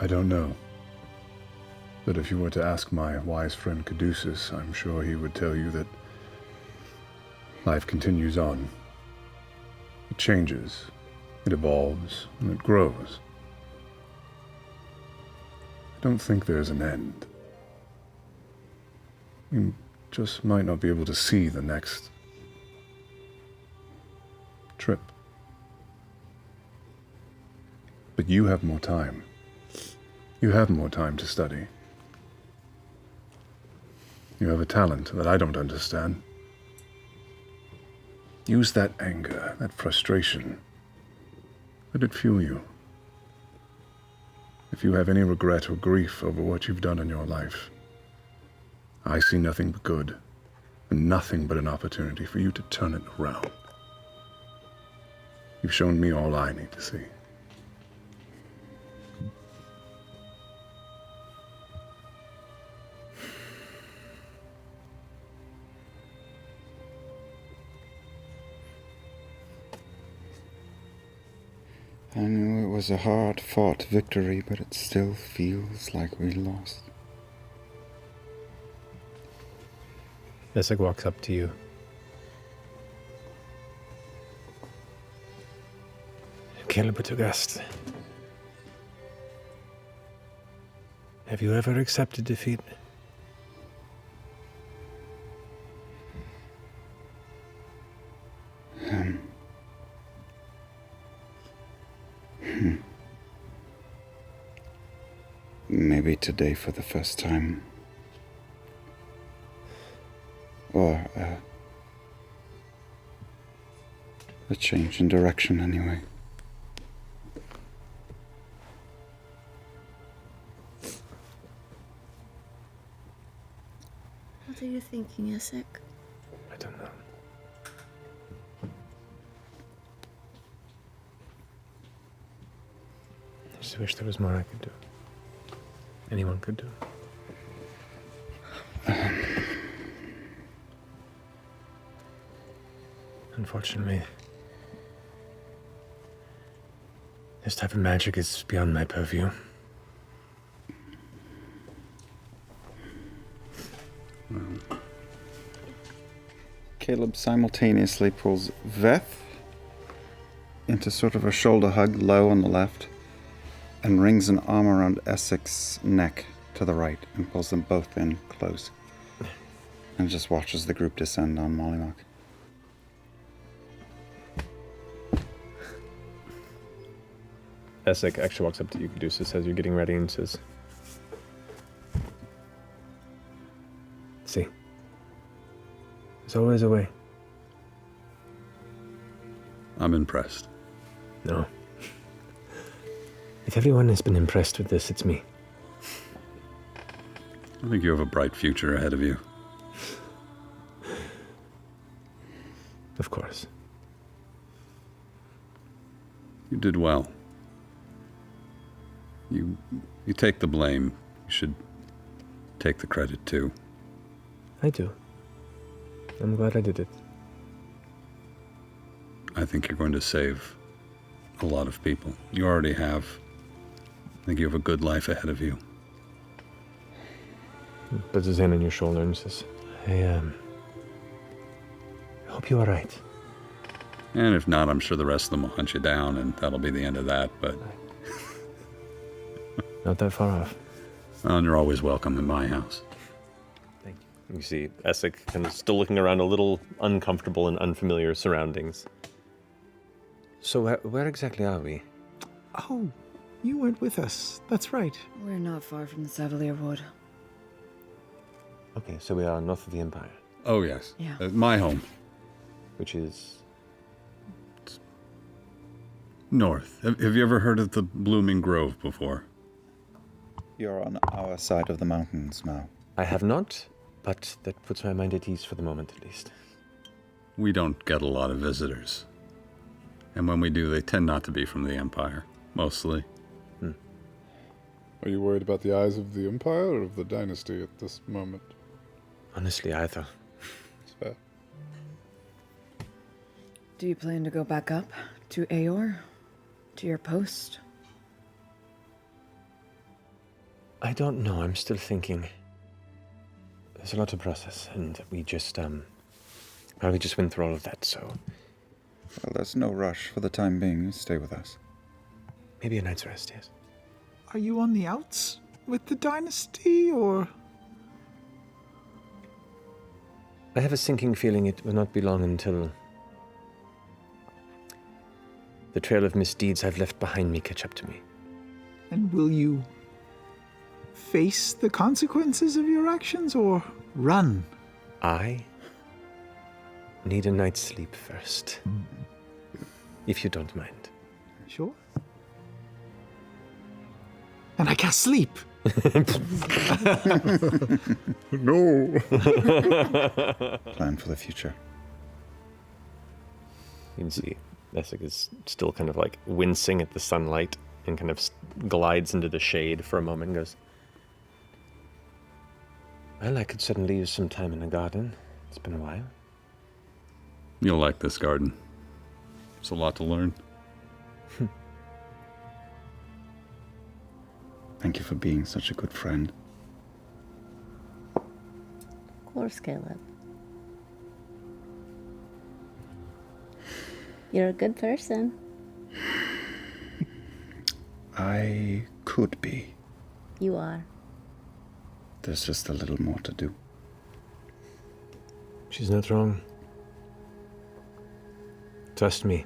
[SPEAKER 3] I don't know. But if you were to ask my wise friend Caduceus, I'm sure he would tell you that life continues on. It changes, it evolves, and it grows. I don't think there's an end. You just might not be able to see the next trip. But you have more time. You have more time to study. You have a talent that I don't understand. Use that anger, that frustration. Let it fuel you. If you have any regret or grief over what you've done in your life, I see nothing but good, and nothing but an opportunity for you to turn it around. You've shown me all I need to see.
[SPEAKER 4] I knew it was a hard-fought victory, but it still feels like we lost.
[SPEAKER 10] Essek walks up to you. Caleb Utugast. Have you ever accepted defeat?
[SPEAKER 4] Maybe today for the first time. Or a change in direction anyway.
[SPEAKER 2] What are you thinking, Essek?
[SPEAKER 10] I don't know. I just wish there was more I could do. Anyone could do. Unfortunately, this type of magic is beyond my purview.
[SPEAKER 4] Caleb simultaneously pulls Veth into sort of a shoulder hug low on the left and rings an arm around Essek's neck to the right and pulls them both in close. And just watches the group descend on Mollymock.
[SPEAKER 10] Essek actually walks up to you, Caduceus, as you're getting ready and says, "See, there's always a way."
[SPEAKER 7] I'm impressed.
[SPEAKER 10] No. If everyone has been impressed with this, it's me.
[SPEAKER 7] I think you have a bright future ahead of you.
[SPEAKER 10] Of course.
[SPEAKER 7] You did well. You take the blame. You should take the credit too.
[SPEAKER 10] I do. I'm glad I did it.
[SPEAKER 7] I think you're going to save a lot of people. You already have. I think you have a good life ahead of you.
[SPEAKER 10] He puts his hand on your shoulder and says, I hope you are right.
[SPEAKER 7] And if not, I'm sure the rest of them will hunt you down, and that'll be the end of that, but...
[SPEAKER 10] Not that far off.
[SPEAKER 7] And you're always welcome in my house.
[SPEAKER 10] Thank you. You see Essek kind of still looking around, a little uncomfortable in unfamiliar surroundings. So where exactly are we?
[SPEAKER 8] Oh, you went with us. That's right.
[SPEAKER 5] We're not far from the Savalier Wood.
[SPEAKER 10] Okay, so we are north of the Empire.
[SPEAKER 7] Oh, yes.
[SPEAKER 5] Yeah.
[SPEAKER 7] My home.
[SPEAKER 10] Which is...
[SPEAKER 7] North. Have you ever heard of the Blooming Grove before?
[SPEAKER 4] You're on our side of the mountains now.
[SPEAKER 10] I have not, but that puts my mind at ease for the moment, at least.
[SPEAKER 7] We don't get a lot of visitors. And when we do, they tend not to be from the Empire, mostly.
[SPEAKER 3] Are you worried about the eyes of the Empire or of the Dynasty at this moment?
[SPEAKER 10] Honestly, either.
[SPEAKER 3] It's fair.
[SPEAKER 5] Do you plan to go back up to Aor? To your post?
[SPEAKER 10] I don't know. I'm still thinking. There's a lot to process, and we just, probably just went through all of that, so...
[SPEAKER 4] Well, there's no rush for the time being. You stay with us.
[SPEAKER 10] Maybe a night's rest, yes.
[SPEAKER 8] Are you on the outs with the Dynasty, or...?
[SPEAKER 10] I have a sinking feeling it will not be long until the trail of misdeeds I've left behind me catch up to me.
[SPEAKER 8] And will you face the consequences of your actions, or run?
[SPEAKER 10] I need a night's sleep first. If you don't mind.
[SPEAKER 8] Sure. And I can't sleep.
[SPEAKER 3] No.
[SPEAKER 4] Plan for the future.
[SPEAKER 10] You can see Essek is still kind of like wincing at the sunlight and kind of glides into the shade for a moment and goes, well, I could certainly use some time in the garden. It's been a while.
[SPEAKER 7] You'll like this garden. It's a lot to learn.
[SPEAKER 4] Thank you for being such a good friend.
[SPEAKER 2] Of course, Caleb. You're a good person.
[SPEAKER 4] I could be.
[SPEAKER 2] You are.
[SPEAKER 4] There's just a little more to do.
[SPEAKER 10] She's not wrong. Trust me.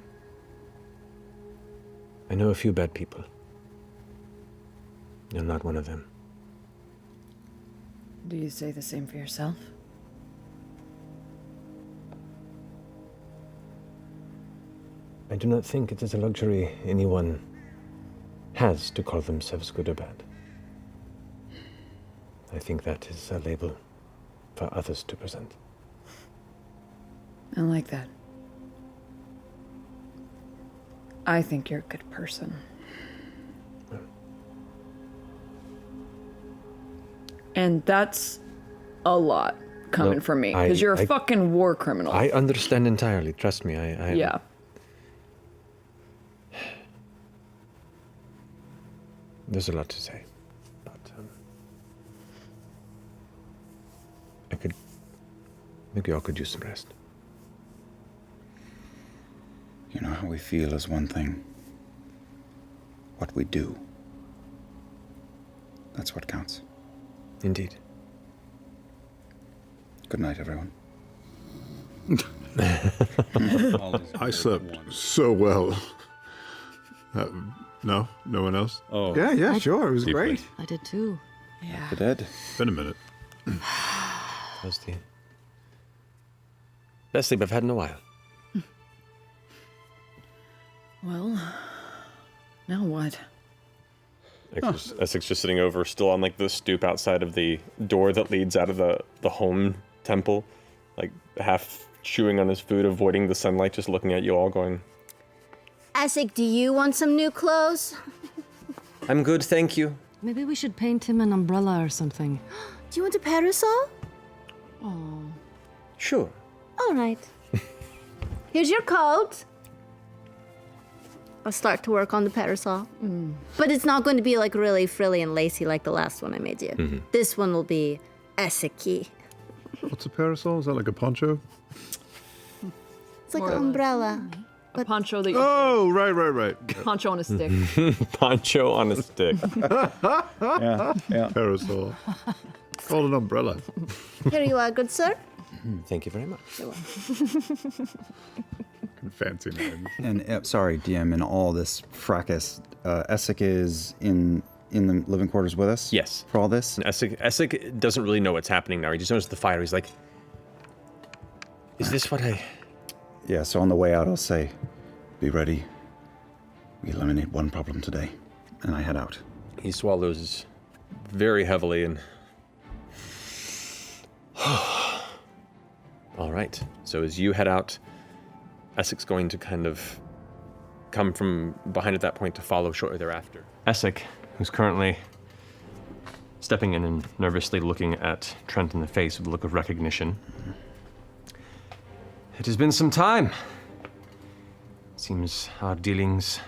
[SPEAKER 10] I know a few bad people. You're not one of them.
[SPEAKER 5] Do you say the same for yourself?
[SPEAKER 10] I do not think it is a luxury anyone has to call themselves good or bad. I think that is a label for others to present.
[SPEAKER 5] I like that. I think you're a good person. And that's a lot coming from me, because you're a fucking war criminal.
[SPEAKER 10] I understand entirely. Trust me. I
[SPEAKER 5] yeah.
[SPEAKER 10] There's a lot to say, but maybe I could use some rest.
[SPEAKER 4] You know, how we feel is one thing. What we do, that's what counts.
[SPEAKER 10] Indeed.
[SPEAKER 4] Good night, everyone.
[SPEAKER 3] I slept so well. No one else?
[SPEAKER 7] Oh.
[SPEAKER 8] Yeah, sure. It was
[SPEAKER 7] Deeply.
[SPEAKER 8] great.
[SPEAKER 9] I did too.
[SPEAKER 5] Yeah.
[SPEAKER 4] The dead.
[SPEAKER 3] Been a minute.
[SPEAKER 10] That's the best sleep I've had in a while.
[SPEAKER 5] Well, now what?
[SPEAKER 10] Essek's just sitting over, still on like the stoop outside of the door that leads out of the home temple, like half chewing on his food, avoiding the sunlight, just looking at you all, going,
[SPEAKER 2] Essek, do you want some new clothes?
[SPEAKER 10] I'm good, thank you.
[SPEAKER 9] Maybe we should paint him an umbrella or something.
[SPEAKER 2] Do you want a parasol?
[SPEAKER 9] Oh.
[SPEAKER 10] Sure.
[SPEAKER 2] All right. Here's your coat. I'll start to work on the parasol. But it's not going to be like really frilly and lacy like the last one I made you. This one will be Essek-y.
[SPEAKER 3] What's a parasol? Is that like a poncho?
[SPEAKER 2] It's like an umbrella.
[SPEAKER 5] A poncho that you
[SPEAKER 3] Oh, right.
[SPEAKER 5] poncho on a stick.
[SPEAKER 10] Poncho on a stick.
[SPEAKER 4] Yeah.
[SPEAKER 3] Parasol. Called an umbrella.
[SPEAKER 2] Here you are, good sir.
[SPEAKER 10] Thank you very much.
[SPEAKER 3] Fancy name.
[SPEAKER 4] And sorry, DM, in all this fracas, Essek is in the living quarters with us?
[SPEAKER 10] Yes.
[SPEAKER 4] For all this?
[SPEAKER 10] And Essek doesn't really know what's happening now. He just noticed the fire. He's like, is this what I...
[SPEAKER 4] Yeah, so on the way out, I'll say, be ready. We eliminate one problem today. And I head out.
[SPEAKER 10] He swallows very heavily and... All right. So as you head out, Essek's going to kind of come from behind at that point to follow shortly thereafter. Essek, who's currently stepping in and nervously looking at Trent in the face with a look of recognition. It has been some time. Seems our dealings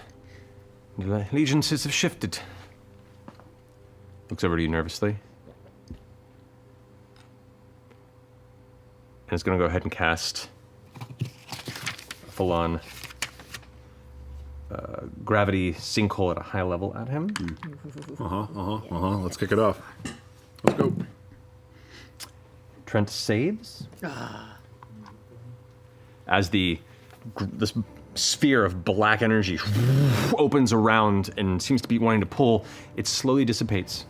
[SPEAKER 10] and allegiances have shifted. Looks over to you nervously. And is going to go ahead and cast a full-on gravity sinkhole at a high level at him.
[SPEAKER 3] Let's kick it off. Let's go.
[SPEAKER 10] Trent saves. As this sphere of black energy opens around and seems to be wanting to pull, it slowly dissipates.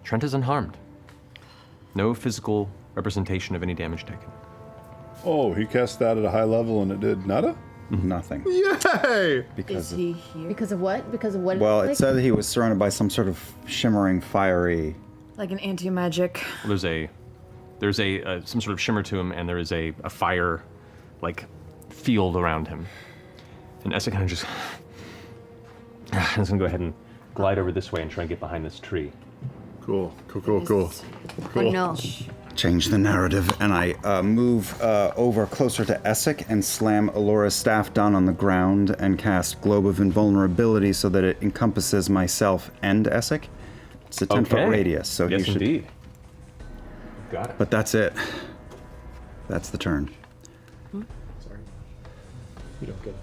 [SPEAKER 10] Trent is unharmed. No physical representation of any damage taken.
[SPEAKER 3] Oh, he cast that at a high level and it did nada?
[SPEAKER 4] nothing.
[SPEAKER 3] Yay!
[SPEAKER 4] Because
[SPEAKER 5] Is he here?
[SPEAKER 2] Because of what? Because of what?
[SPEAKER 4] well, it
[SPEAKER 2] like?
[SPEAKER 4] said that he was surrounded by some sort of shimmering, fiery.
[SPEAKER 5] Like an anti-magic.
[SPEAKER 1] There's some sort of shimmer to him, and there is a fire, like, field around him. And Essek kind of just is gonna go ahead and glide over this way and try and get behind this tree.
[SPEAKER 3] Cool.
[SPEAKER 2] Oh no.
[SPEAKER 4] Change the narrative, and I move over closer to Essek and slam Alora's staff down on the ground and cast Globe of Invulnerability so that it encompasses myself and Essek. It's a 10-foot radius, so
[SPEAKER 1] yes,
[SPEAKER 4] you should.
[SPEAKER 1] indeed. Got it.
[SPEAKER 4] But that's it. That's the turn.
[SPEAKER 10] Sorry. You don't get it.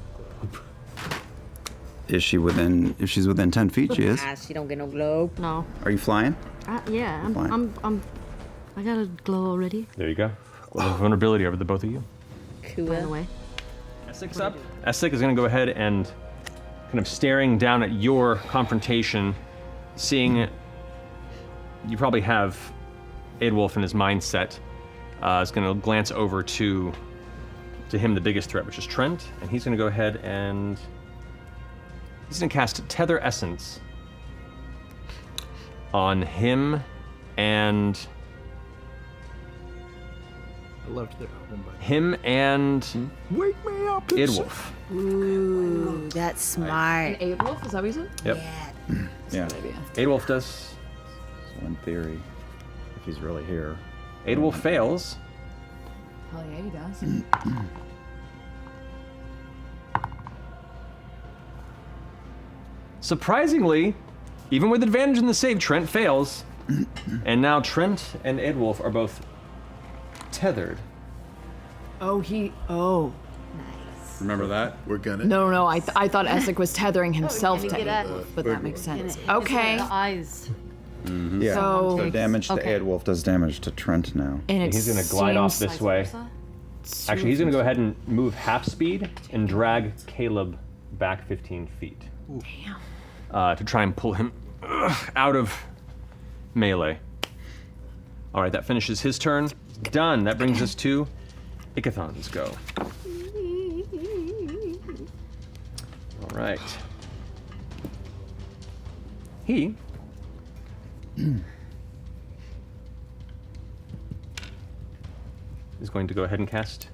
[SPEAKER 4] Is she within? If she's within 10 feet, she is.
[SPEAKER 2] Ah, she don't get no glow.
[SPEAKER 9] No.
[SPEAKER 4] Are you flying?
[SPEAKER 9] Yeah,
[SPEAKER 4] Fine.
[SPEAKER 9] I got a glow already.
[SPEAKER 1] There you go. Vulnerability over the both of you.
[SPEAKER 2] Cool.
[SPEAKER 9] By the way.
[SPEAKER 1] Essek's up. Essek is going to go ahead and kind of staring down at your confrontation, seeing you probably have Aedwulf in his mindset, is going to glance over to him the biggest threat, which is Trent, and he's going to go ahead and he's going to cast Tether Essence on him and
[SPEAKER 8] I loved their album, but
[SPEAKER 1] him and
[SPEAKER 8] wake me up.
[SPEAKER 1] Aedwulf.
[SPEAKER 2] Ooh, that's smart.
[SPEAKER 5] An Aedwulf, is that what you said?
[SPEAKER 1] Yep.
[SPEAKER 4] Yeah.
[SPEAKER 1] Aedwulf does.
[SPEAKER 4] So in theory, if he's really here.
[SPEAKER 1] Aedwulf fails.
[SPEAKER 5] Hell yeah, he does.
[SPEAKER 1] Surprisingly, even with advantage in the save, Trent fails. And now Trent and Aedwulf are both tethered.
[SPEAKER 5] Oh,
[SPEAKER 7] Remember that?
[SPEAKER 3] We're gonna.
[SPEAKER 5] No, I thought Essek was tethering himself
[SPEAKER 2] can
[SPEAKER 5] to
[SPEAKER 2] we get
[SPEAKER 5] Aedwulf, but that makes sense. Okay.
[SPEAKER 9] The eyes.
[SPEAKER 4] Yeah.
[SPEAKER 5] So-
[SPEAKER 4] damage to
[SPEAKER 9] Okay.
[SPEAKER 4] Aedwulf does damage to Trent now.
[SPEAKER 5] And it
[SPEAKER 1] He's going to glide off
[SPEAKER 5] seems
[SPEAKER 1] this way. Actually, he's going to go ahead and move half speed and drag Caleb back 15 feet. To try and pull him out of melee. All right, that finishes his turn. Done. That brings us to Ikathon's go. All right. He is going to go ahead and cast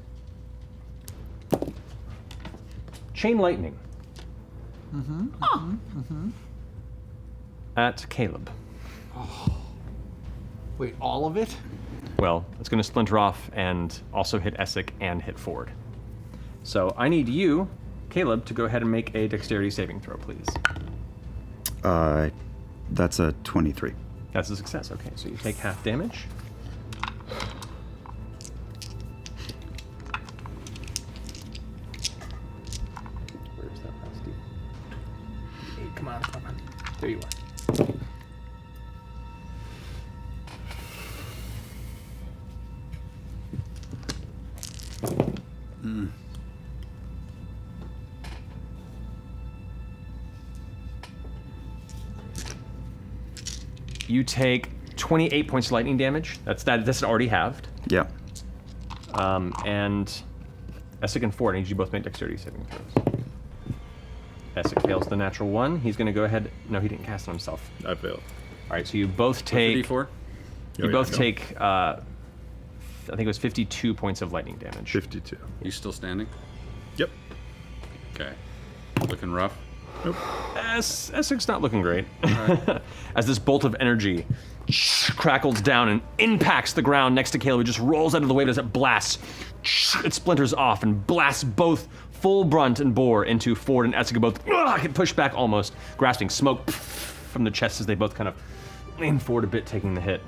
[SPEAKER 1] Chain Lightning at Caleb.
[SPEAKER 8] Wait, all of it?
[SPEAKER 1] Well, it's going to splinter off and also hit Essek and hit Ford. So I need you, Caleb, to go ahead and make a dexterity saving throw, please.
[SPEAKER 4] That's a 23.
[SPEAKER 1] That's a success. Okay, so you take half damage. Where's that last D? Hey, come on. There you are. You take 28 points of lightning damage. That's already halved.
[SPEAKER 4] Yeah.
[SPEAKER 1] And Essek and Ford, I need you both make dexterity saving throws. Essek fails the natural one. He's going to go ahead. No, he didn't cast it himself.
[SPEAKER 3] I failed.
[SPEAKER 1] All right, so you both take.
[SPEAKER 7] D4?
[SPEAKER 1] You both take. I think it was 52 points of lightning damage.
[SPEAKER 3] 52.
[SPEAKER 7] You still standing?
[SPEAKER 3] Yep.
[SPEAKER 7] Okay. Looking rough.
[SPEAKER 1] Essek's not looking great. As this bolt of energy crackles down and impacts the ground next to Caleb, it just rolls out of the way as it blasts. It splinters off and blasts both full brunt and bore into Ford and Essek, both get pushed back almost, grasping smoke from the chest as they both kind of lean forward a bit, taking the hit.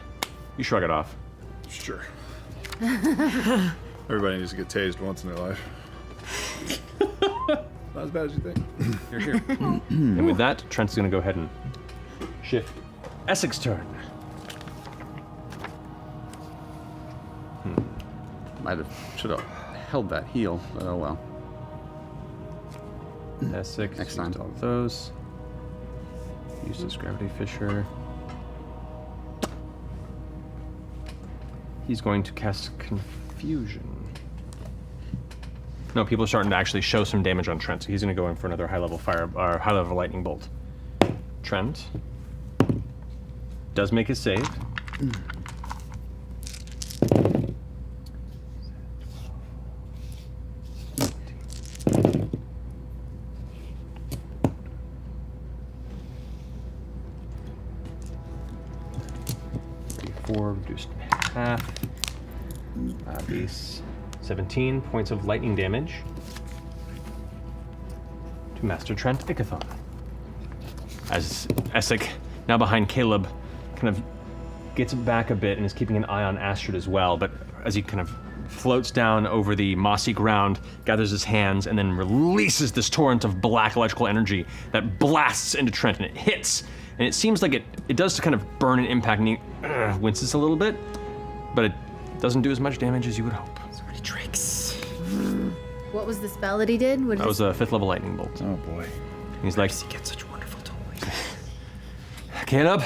[SPEAKER 1] You shrug it off.
[SPEAKER 3] Sure. Everybody needs to get tased once in their life. Not as bad as you think.
[SPEAKER 1] You're here. And with that, Trent's going to go ahead and shift Essek's turn.
[SPEAKER 7] Should have held that heal, but oh well.
[SPEAKER 1] Essek,
[SPEAKER 7] Next time.
[SPEAKER 1] used all of those. Used his Gravity Fissure. He's going to cast Confusion. No, people are starting to actually show some damage on Trent, so he's going to go in for another high-level fire, or high-level lightning bolt. Trent does make his save. Reduced half. Base 17 points of lightning damage to Master Trent Ickathon. As Essek, now behind Caleb, kind of gets back a bit and is keeping an eye on Astrid as well, but as he kind of floats down over the mossy ground, gathers his hands, and then releases this torrent of black electrical energy that blasts into Trent, and it hits. And it seems like it does to kind of burn and impact, and he winces a little bit, but it doesn't do as much damage as you would hope.
[SPEAKER 6] Sort of tricks.
[SPEAKER 2] What was the spell that he did? What did
[SPEAKER 1] That was a 5th level lightning bolt.
[SPEAKER 4] Oh boy.
[SPEAKER 1] He's like,
[SPEAKER 6] He gets such wonderful toys.
[SPEAKER 1] Caleb,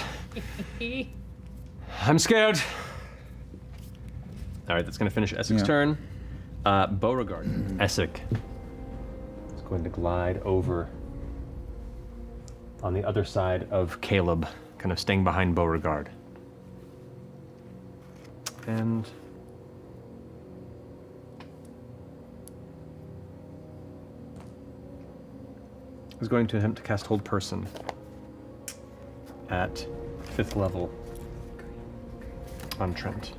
[SPEAKER 1] I'm scared. All right, that's going to finish Essek's turn. Beauregard. Essek is going to glide over on the other side of Caleb, kind of staying behind Beauregard. And is going to attempt to cast Hold Person at 5th level on Trent.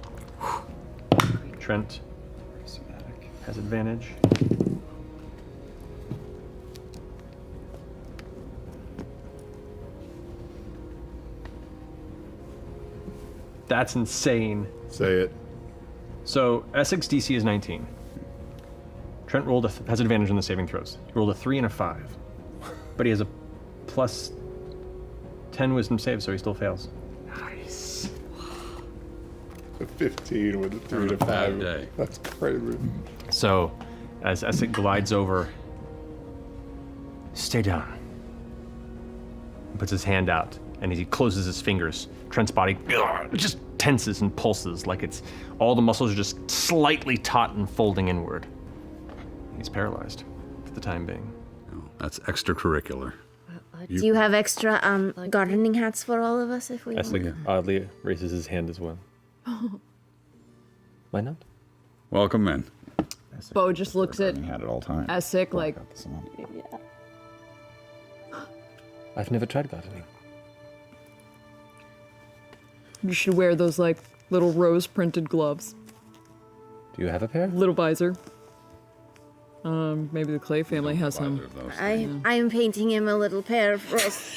[SPEAKER 1] Trent has advantage. That's insane.
[SPEAKER 3] Say it.
[SPEAKER 1] So Essek's DC is 19. Trent has advantage on the saving throws. He rolled a 3 and a 5. But he has a plus 10 wisdom save, so he still fails.
[SPEAKER 6] Nice.
[SPEAKER 3] A 15 with a 3 to 5.
[SPEAKER 7] Day.
[SPEAKER 3] That's crazy.
[SPEAKER 1] So, as Essek glides over, stay down. He puts his hand out, and as he closes his fingers, Trent's body just tenses and pulses like it's all the muscles are just slightly taut and folding inward. He's paralyzed for the time being.
[SPEAKER 7] That's extracurricular.
[SPEAKER 2] Do you have extra gardening hats for all of us if we want?
[SPEAKER 10] Essek oddly raises his hand as well. Why not?
[SPEAKER 7] Welcome in.
[SPEAKER 5] Bo just looks at
[SPEAKER 4] He had it all time.
[SPEAKER 5] Essek like,
[SPEAKER 10] I've never tried gardening.
[SPEAKER 5] you should wear those like little rose printed gloves.
[SPEAKER 10] Do you have a pair?
[SPEAKER 5] Little visor. Maybe the Clay family has some.
[SPEAKER 2] I'm painting him a little pair of rose.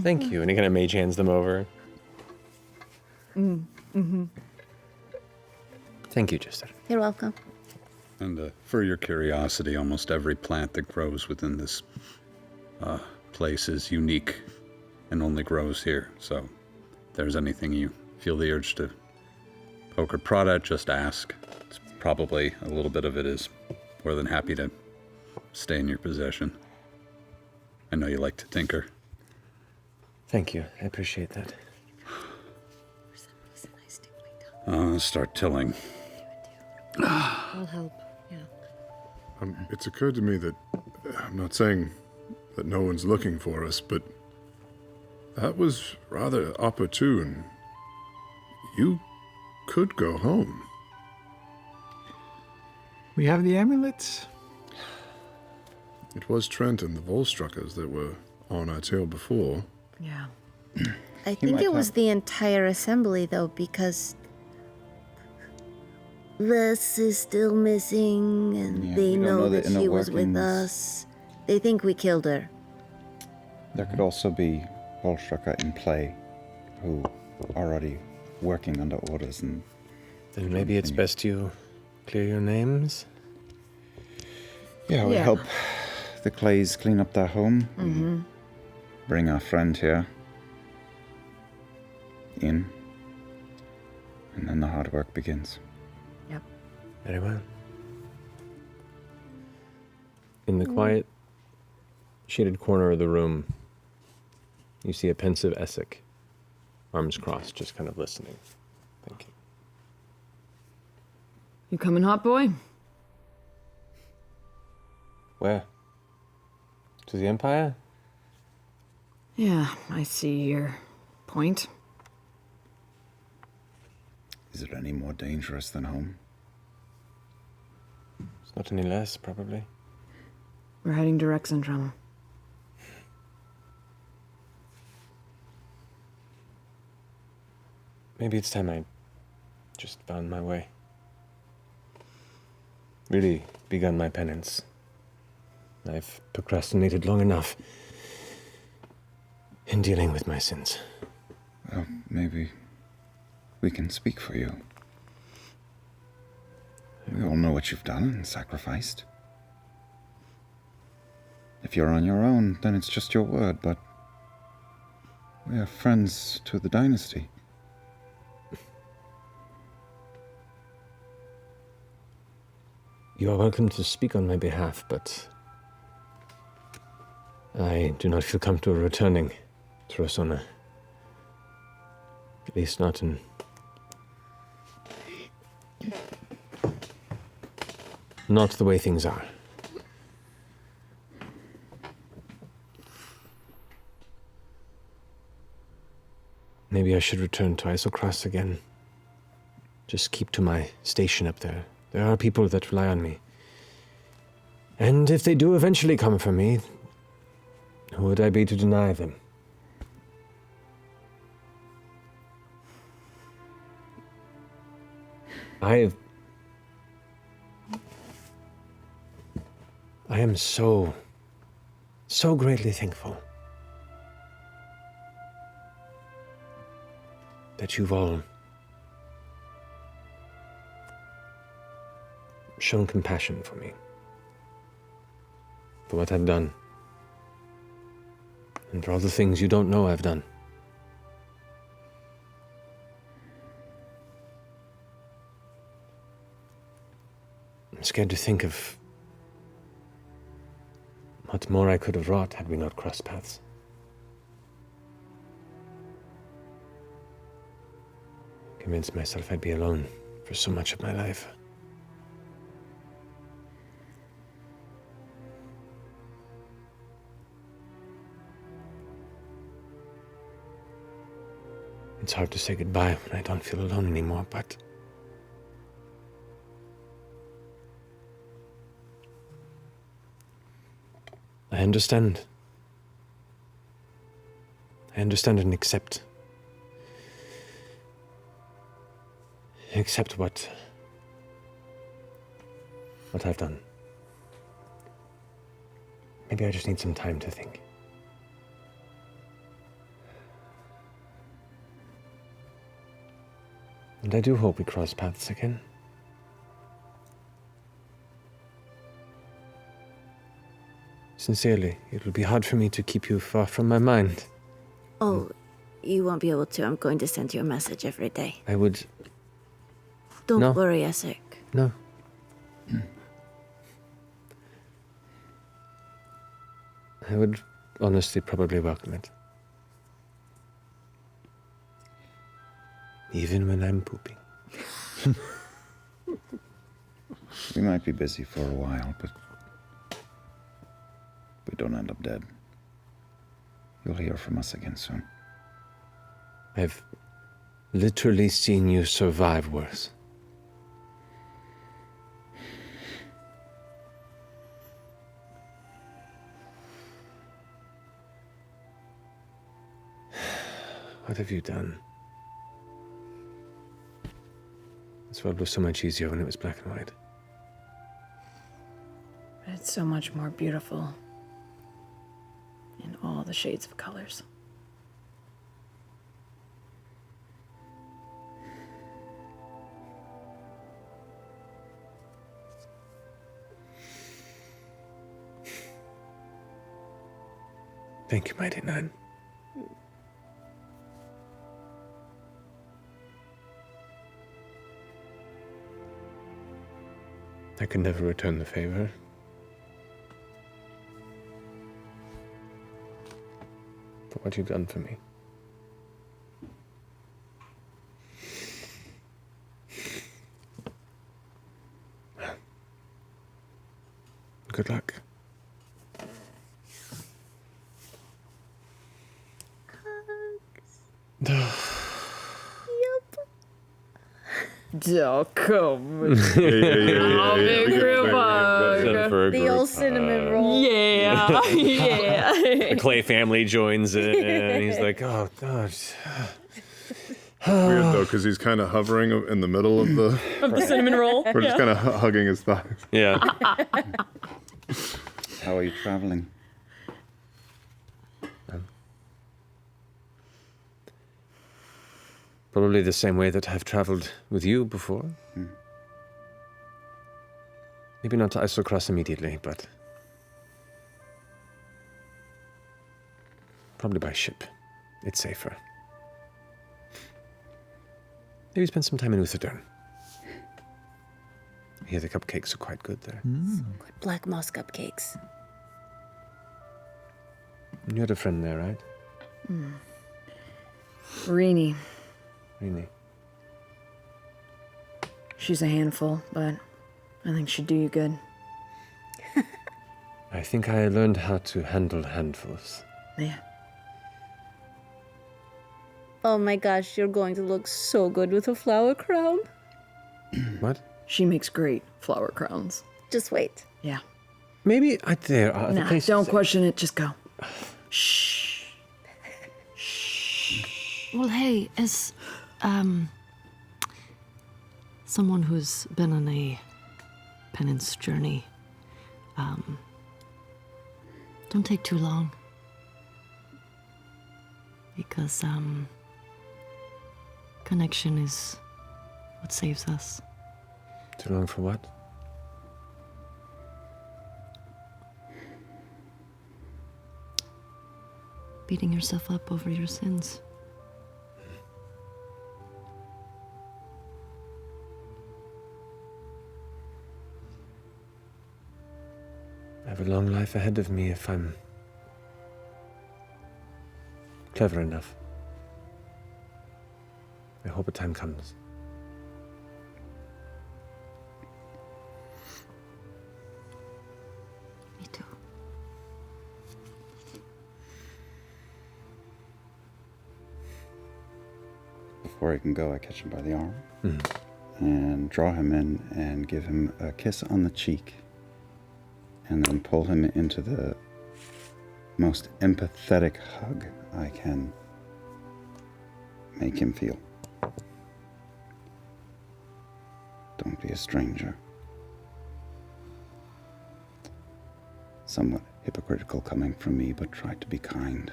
[SPEAKER 10] Thank you. And he kind of mage hands them over. Thank you, Jester.
[SPEAKER 2] You're welcome.
[SPEAKER 7] And for your curiosity, almost every plant that grows within this place is unique and only grows here. So if there's anything you feel the urge to poke or prod at, just ask. It's probably a little bit of it is more than happy to stay in your possession. I know you like to tinker.
[SPEAKER 10] Thank you. I appreciate that.
[SPEAKER 7] Start tilling.
[SPEAKER 9] I'll help. Yeah.
[SPEAKER 3] It's occurred to me that I'm not saying that no one's looking for us, but that was rather opportune. You could go home.
[SPEAKER 8] We have the amulets.
[SPEAKER 3] It was Trent and the Volstruckers that were on our tail before.
[SPEAKER 5] Yeah.
[SPEAKER 2] I think it was the entire assembly, though, because Vess is still missing, and they know that she was with us. They think we killed her.
[SPEAKER 4] There could also be Volstrucker in play, who are already working under orders and...
[SPEAKER 10] Then maybe it's best you clear your names?
[SPEAKER 4] Yeah, we
[SPEAKER 5] Yeah.
[SPEAKER 4] help the Clays clean up their home. Bring our friend here in. And then the hard work begins.
[SPEAKER 10] Very well. In the quiet, shaded corner of the room, you see a pensive Essek arms crossed, just kind of listening. Thank you.
[SPEAKER 5] You coming, hot boy?
[SPEAKER 10] Where? To the Empire?
[SPEAKER 5] Yeah, I see your point.
[SPEAKER 4] Is it any more dangerous than home?
[SPEAKER 10] It's not any less, probably.
[SPEAKER 5] We're heading to Rexentrum.
[SPEAKER 10] Maybe it's time I just found my way. Really begun my penance. I've procrastinated long enough in dealing with my sins.
[SPEAKER 4] Well, maybe we can speak for you. We all know what you've done and sacrificed. If you're on your own, then it's just your word, but we are friends to the dynasty.
[SPEAKER 10] You are welcome to speak on my behalf, but I do not feel comfortable returning to Rosohna. At least not in... not the way things are. Maybe I should return to Isocross again. Just keep to my station up there. There are people that rely on me. And if they do eventually come for me, who would I be to deny them? I am so greatly thankful that you've all shown compassion for me, for what I've done, and for all the things you don't know I've done. I'm scared to think of what more I could have wrought had we not crossed paths. Convinced myself I'd be alone for so much of my life. It's hard to say goodbye when I don't feel alone anymore, but I understand. I understand and accept. Accept what I've done. Maybe I just need some time to think. And I do hope we cross paths again. Sincerely, it will be hard for me to keep you far from my mind.
[SPEAKER 2] Oh, you won't be able to. I'm going to send you a message every day.
[SPEAKER 10] I would...
[SPEAKER 2] Don't
[SPEAKER 10] No.
[SPEAKER 2] worry, Essek.
[SPEAKER 10] No. I would honestly probably welcome it. Even when I'm pooping.
[SPEAKER 4] We might be busy for a while, but we don't end up dead. You'll hear from us again soon.
[SPEAKER 10] I've literally seen you survive worse. What have you done? This world was so much easier when it was black and white.
[SPEAKER 5] It's so much more beautiful in all the shades of colors.
[SPEAKER 10] Thank you, Mighty Nine. I can never return the favor. For what you've done for me. Good luck.
[SPEAKER 5] Oh, come.
[SPEAKER 2] The old cinnamon roll.
[SPEAKER 5] Yeah, yeah.
[SPEAKER 10] The Clay family joins in, and he's like, "Oh God."
[SPEAKER 3] Weird though, because he's kind of hovering in the middle of the
[SPEAKER 5] Cinnamon roll.
[SPEAKER 3] We're just kind of hugging his thighs.
[SPEAKER 10] Yeah.
[SPEAKER 4] How are you traveling?
[SPEAKER 10] Probably the same way that I've traveled with you before. Maybe not to Isocross immediately, but probably by ship. It's safer. Maybe spend some time in Uthadern. I hear the cupcakes are quite good there.
[SPEAKER 2] Good black moss cupcakes.
[SPEAKER 10] You had a friend there, right?
[SPEAKER 5] Rini.
[SPEAKER 10] Really?
[SPEAKER 5] She's a handful, but I think she'd do you good.
[SPEAKER 10] I think I learned how to handle handfuls.
[SPEAKER 5] Yeah.
[SPEAKER 2] Oh my gosh, you're going to look so good with a flower crown.
[SPEAKER 10] What?
[SPEAKER 5] She makes great flower crowns.
[SPEAKER 2] Just wait.
[SPEAKER 5] Yeah.
[SPEAKER 10] Maybe there are other
[SPEAKER 5] Nah,
[SPEAKER 10] places.
[SPEAKER 5] don't question it, just go. Shh.
[SPEAKER 9] Well, hey, as someone who's been on a penance journey, don't take too long. Because connection is what saves us.
[SPEAKER 10] Too long for what?
[SPEAKER 9] Beating yourself up over your sins.
[SPEAKER 10] I have a long life ahead of me if I'm clever enough. I hope a time comes.
[SPEAKER 9] Me too.
[SPEAKER 4] Before he can go, I catch him by the arm and draw him in and give him a kiss on the cheek. And then pull him into the most empathetic hug I can make him feel. Don't be a stranger. Somewhat hypocritical coming from me, but try to be kind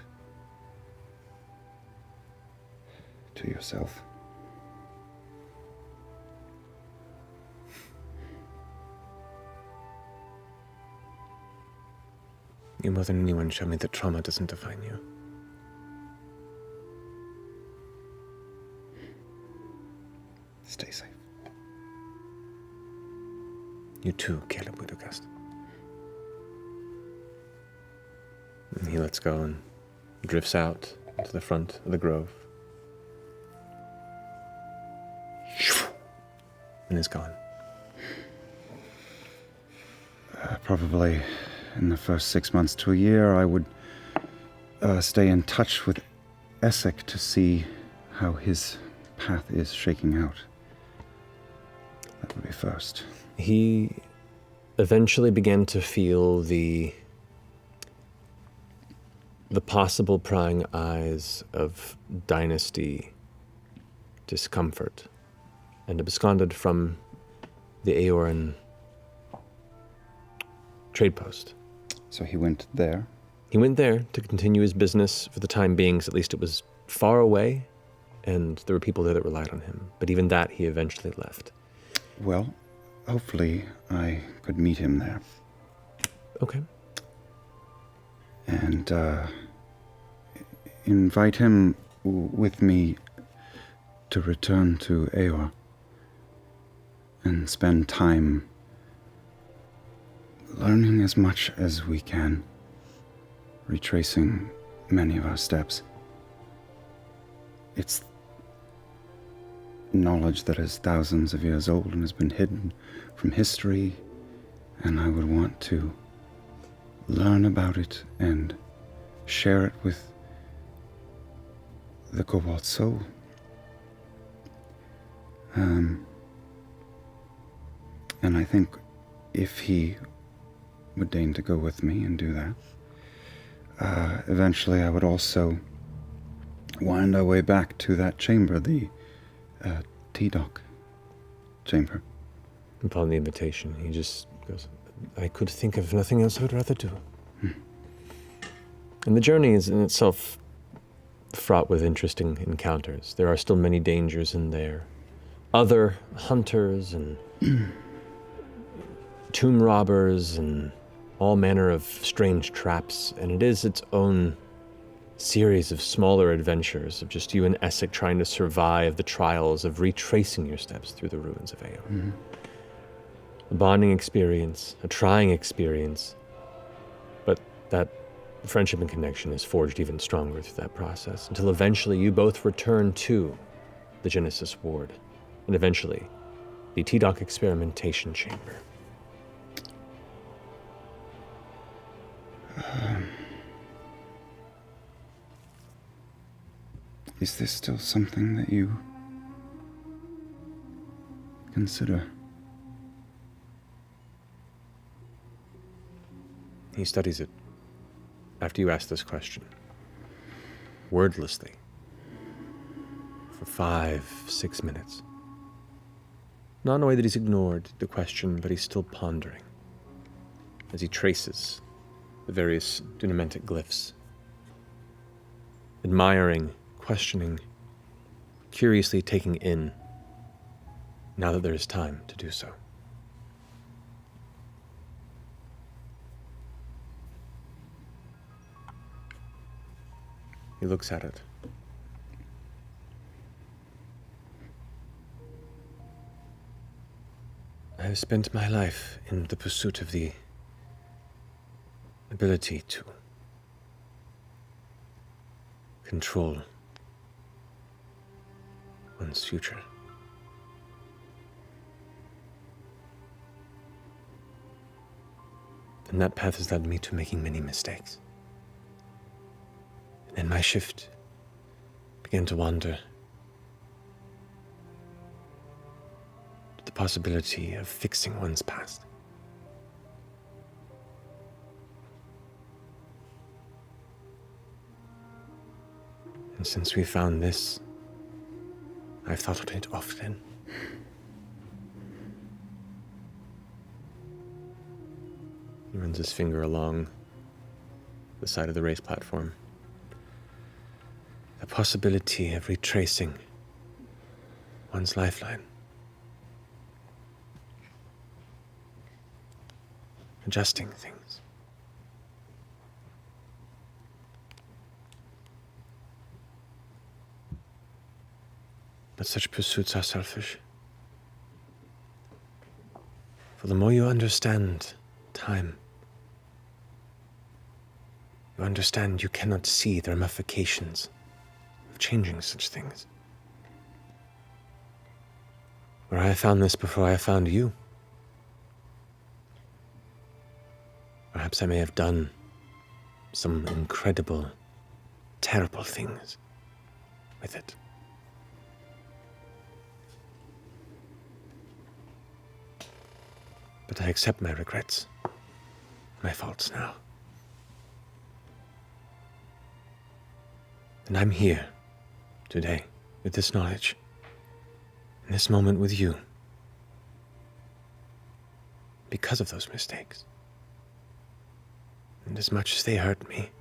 [SPEAKER 4] to yourself.
[SPEAKER 10] You more than anyone show me that trauma doesn't define you.
[SPEAKER 4] Stay safe.
[SPEAKER 10] You too, Caleb Widogast. And he lets go and drifts out to the front of the grove. And is gone.
[SPEAKER 4] Probably in the first 6 months to a year, I would stay in touch with Essek to see how his path is shaking out. That would be first.
[SPEAKER 10] He eventually began to feel the possible prying eyes of dynasty discomfort and absconded from the Aoran trade post.
[SPEAKER 4] So he went there?
[SPEAKER 10] He went there to continue his business for the time being, so at least it was far away, and there were people there that relied on him. But even that, he eventually left.
[SPEAKER 4] Well, hopefully I could meet him there.
[SPEAKER 10] Okay.
[SPEAKER 4] And invite him with me to return to Aor and spend time learning as much as we can, retracing many of our steps. It's knowledge that is thousands of years old and has been hidden from history, and I would want to learn about it and share it with the Cobalt Soul. And I think if he would deign to go with me and do that, eventually I would also wind our way back to that chamber, the T-Dock chamber.
[SPEAKER 10] Upon the invitation, he just goes, I could think of nothing else I would rather do. And the journey is in itself fraught with interesting encounters. There are still many dangers in there. Other hunters and tomb robbers and all manner of strange traps, and it is its own series of smaller adventures of just you and Essek trying to survive the trials of retracing your steps through the ruins of Aeon. A bonding experience, a trying experience, but that friendship and connection is forged even stronger through that process, until eventually you both return to the Genesis Ward, and eventually the T-Dock experimentation chamber.
[SPEAKER 4] Is this still something that you consider?
[SPEAKER 10] He studies it after you ask this question, wordlessly, for 5-6 minutes. Not in a way that he's ignored the question, but he's still pondering as he traces the various dunamentic glyphs, admiring, questioning, curiously taking in, now that there is time to do so. He looks at it. I have spent my life in the pursuit of the ability to control one's future. And that path has led me to making many mistakes. And my shift began to wander to the possibility of fixing one's past. And since we found this, I've thought of it often. He runs his finger along the side of the raised platform. The possibility of retracing one's lifeline. Adjusting things. But such pursuits are selfish. For the more you understand time, you understand you cannot see the ramifications of changing such things. Where I found this before I found you. Perhaps I may have done some incredible, terrible things with it. But I accept my regrets, my faults now. And I'm here today with this knowledge, in this moment with you, because of those mistakes. And as much as they hurt me,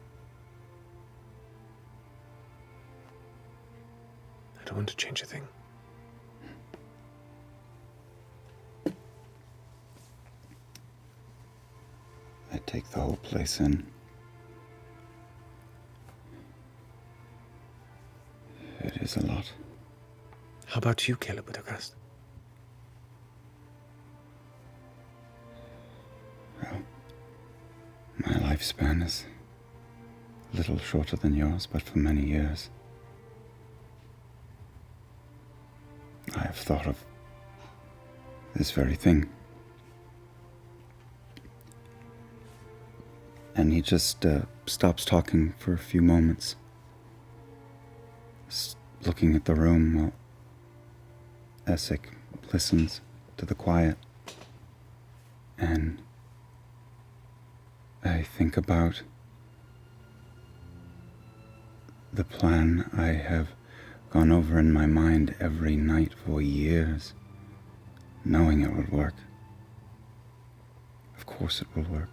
[SPEAKER 10] I don't want to change a thing.
[SPEAKER 4] I take the whole place in. It is a lot.
[SPEAKER 10] How about you, Caleb Budagast?
[SPEAKER 4] Well, my lifespan is a little shorter than yours, but for many years, I have thought of this very thing. And he just stops talking for a few moments, looking at the room while Essek listens to the quiet. And I think about the plan I have gone over in my mind every night for years, knowing it would work. Of course it will work.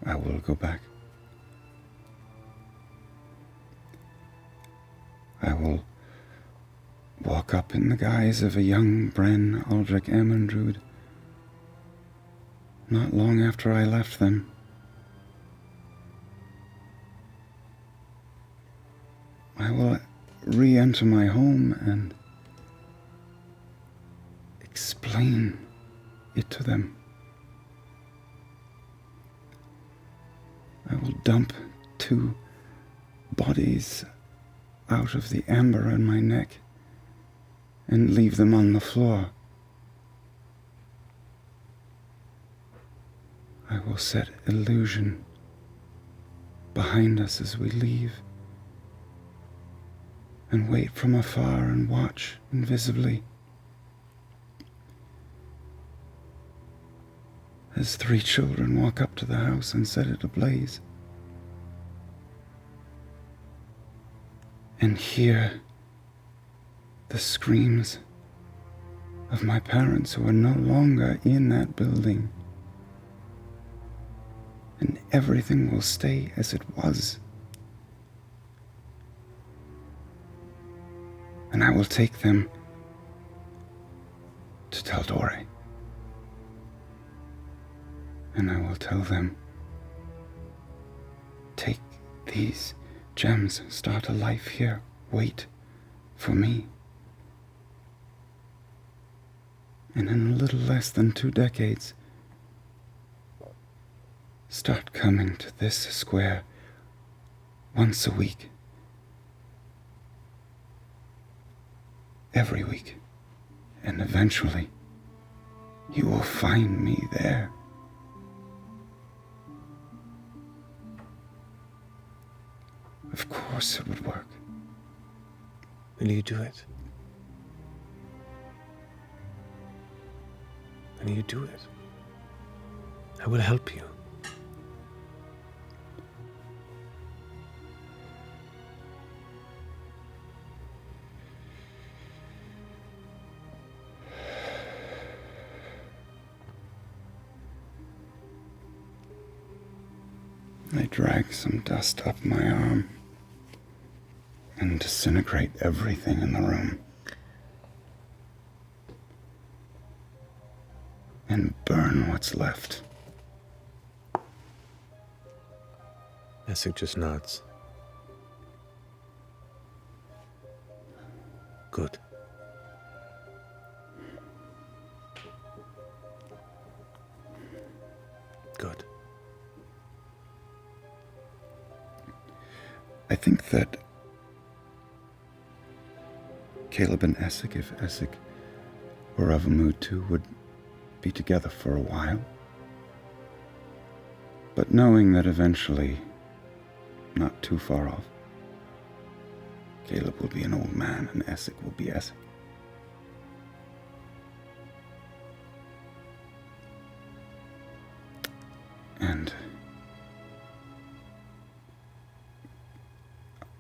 [SPEAKER 4] I will go back. I will walk up in the guise of a young Bren Aldrich Amandrud not long after I left them. I will re-enter my home and explain it to them. I will dump 2 bodies out of the amber on my neck and leave them on the floor. I will set illusion behind us as we leave and wait from afar and watch invisibly as 3 children walk up to the house and set it ablaze. And hear the screams of my parents who are no longer in that building. And everything will stay as it was. And I will take them to tell Dore. And I will tell them, take these gems, start a life here, wait for me. And in a little less than 2 decades, start coming to this square once a week. Every week. And eventually, you will find me there. Of course it would work.
[SPEAKER 10] Will you do it? Will you do it? I will help you.
[SPEAKER 4] I drag some dust up my arm and disintegrate everything in the room. And burn what's left.
[SPEAKER 10] Essek just nods. Good. Good.
[SPEAKER 4] I think that Caleb and Essek, if Essek were of a mood to, would be together for a while. But knowing that eventually, not too far off, Caleb will be an old man and Essek will be Essek. And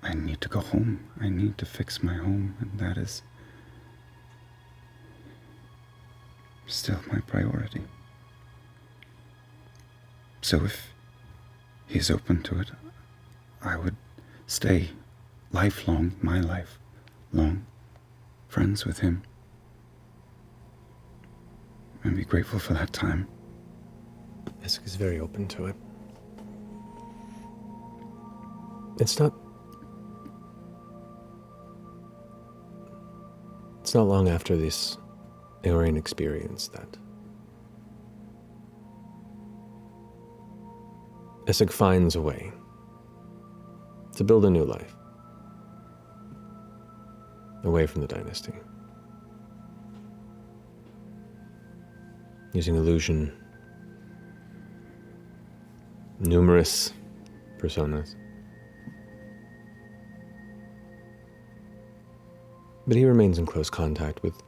[SPEAKER 4] I need to go home. I need to fix my home, and that is still my priority. So if he's open to it, I would stay lifelong, my life long, friends with him, and be grateful for that time.
[SPEAKER 10] Essek is very open to it. It's not long after this Aeorian experience that Essek finds a way to build a new life, away from the dynasty, using illusion numerous personas. But he remains in close contact with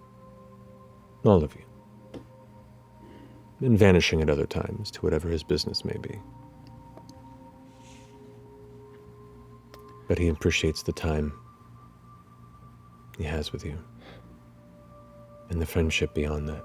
[SPEAKER 10] all of you, and vanishing at other times to whatever his business may be. But he appreciates the time he has with you, and the friendship beyond that.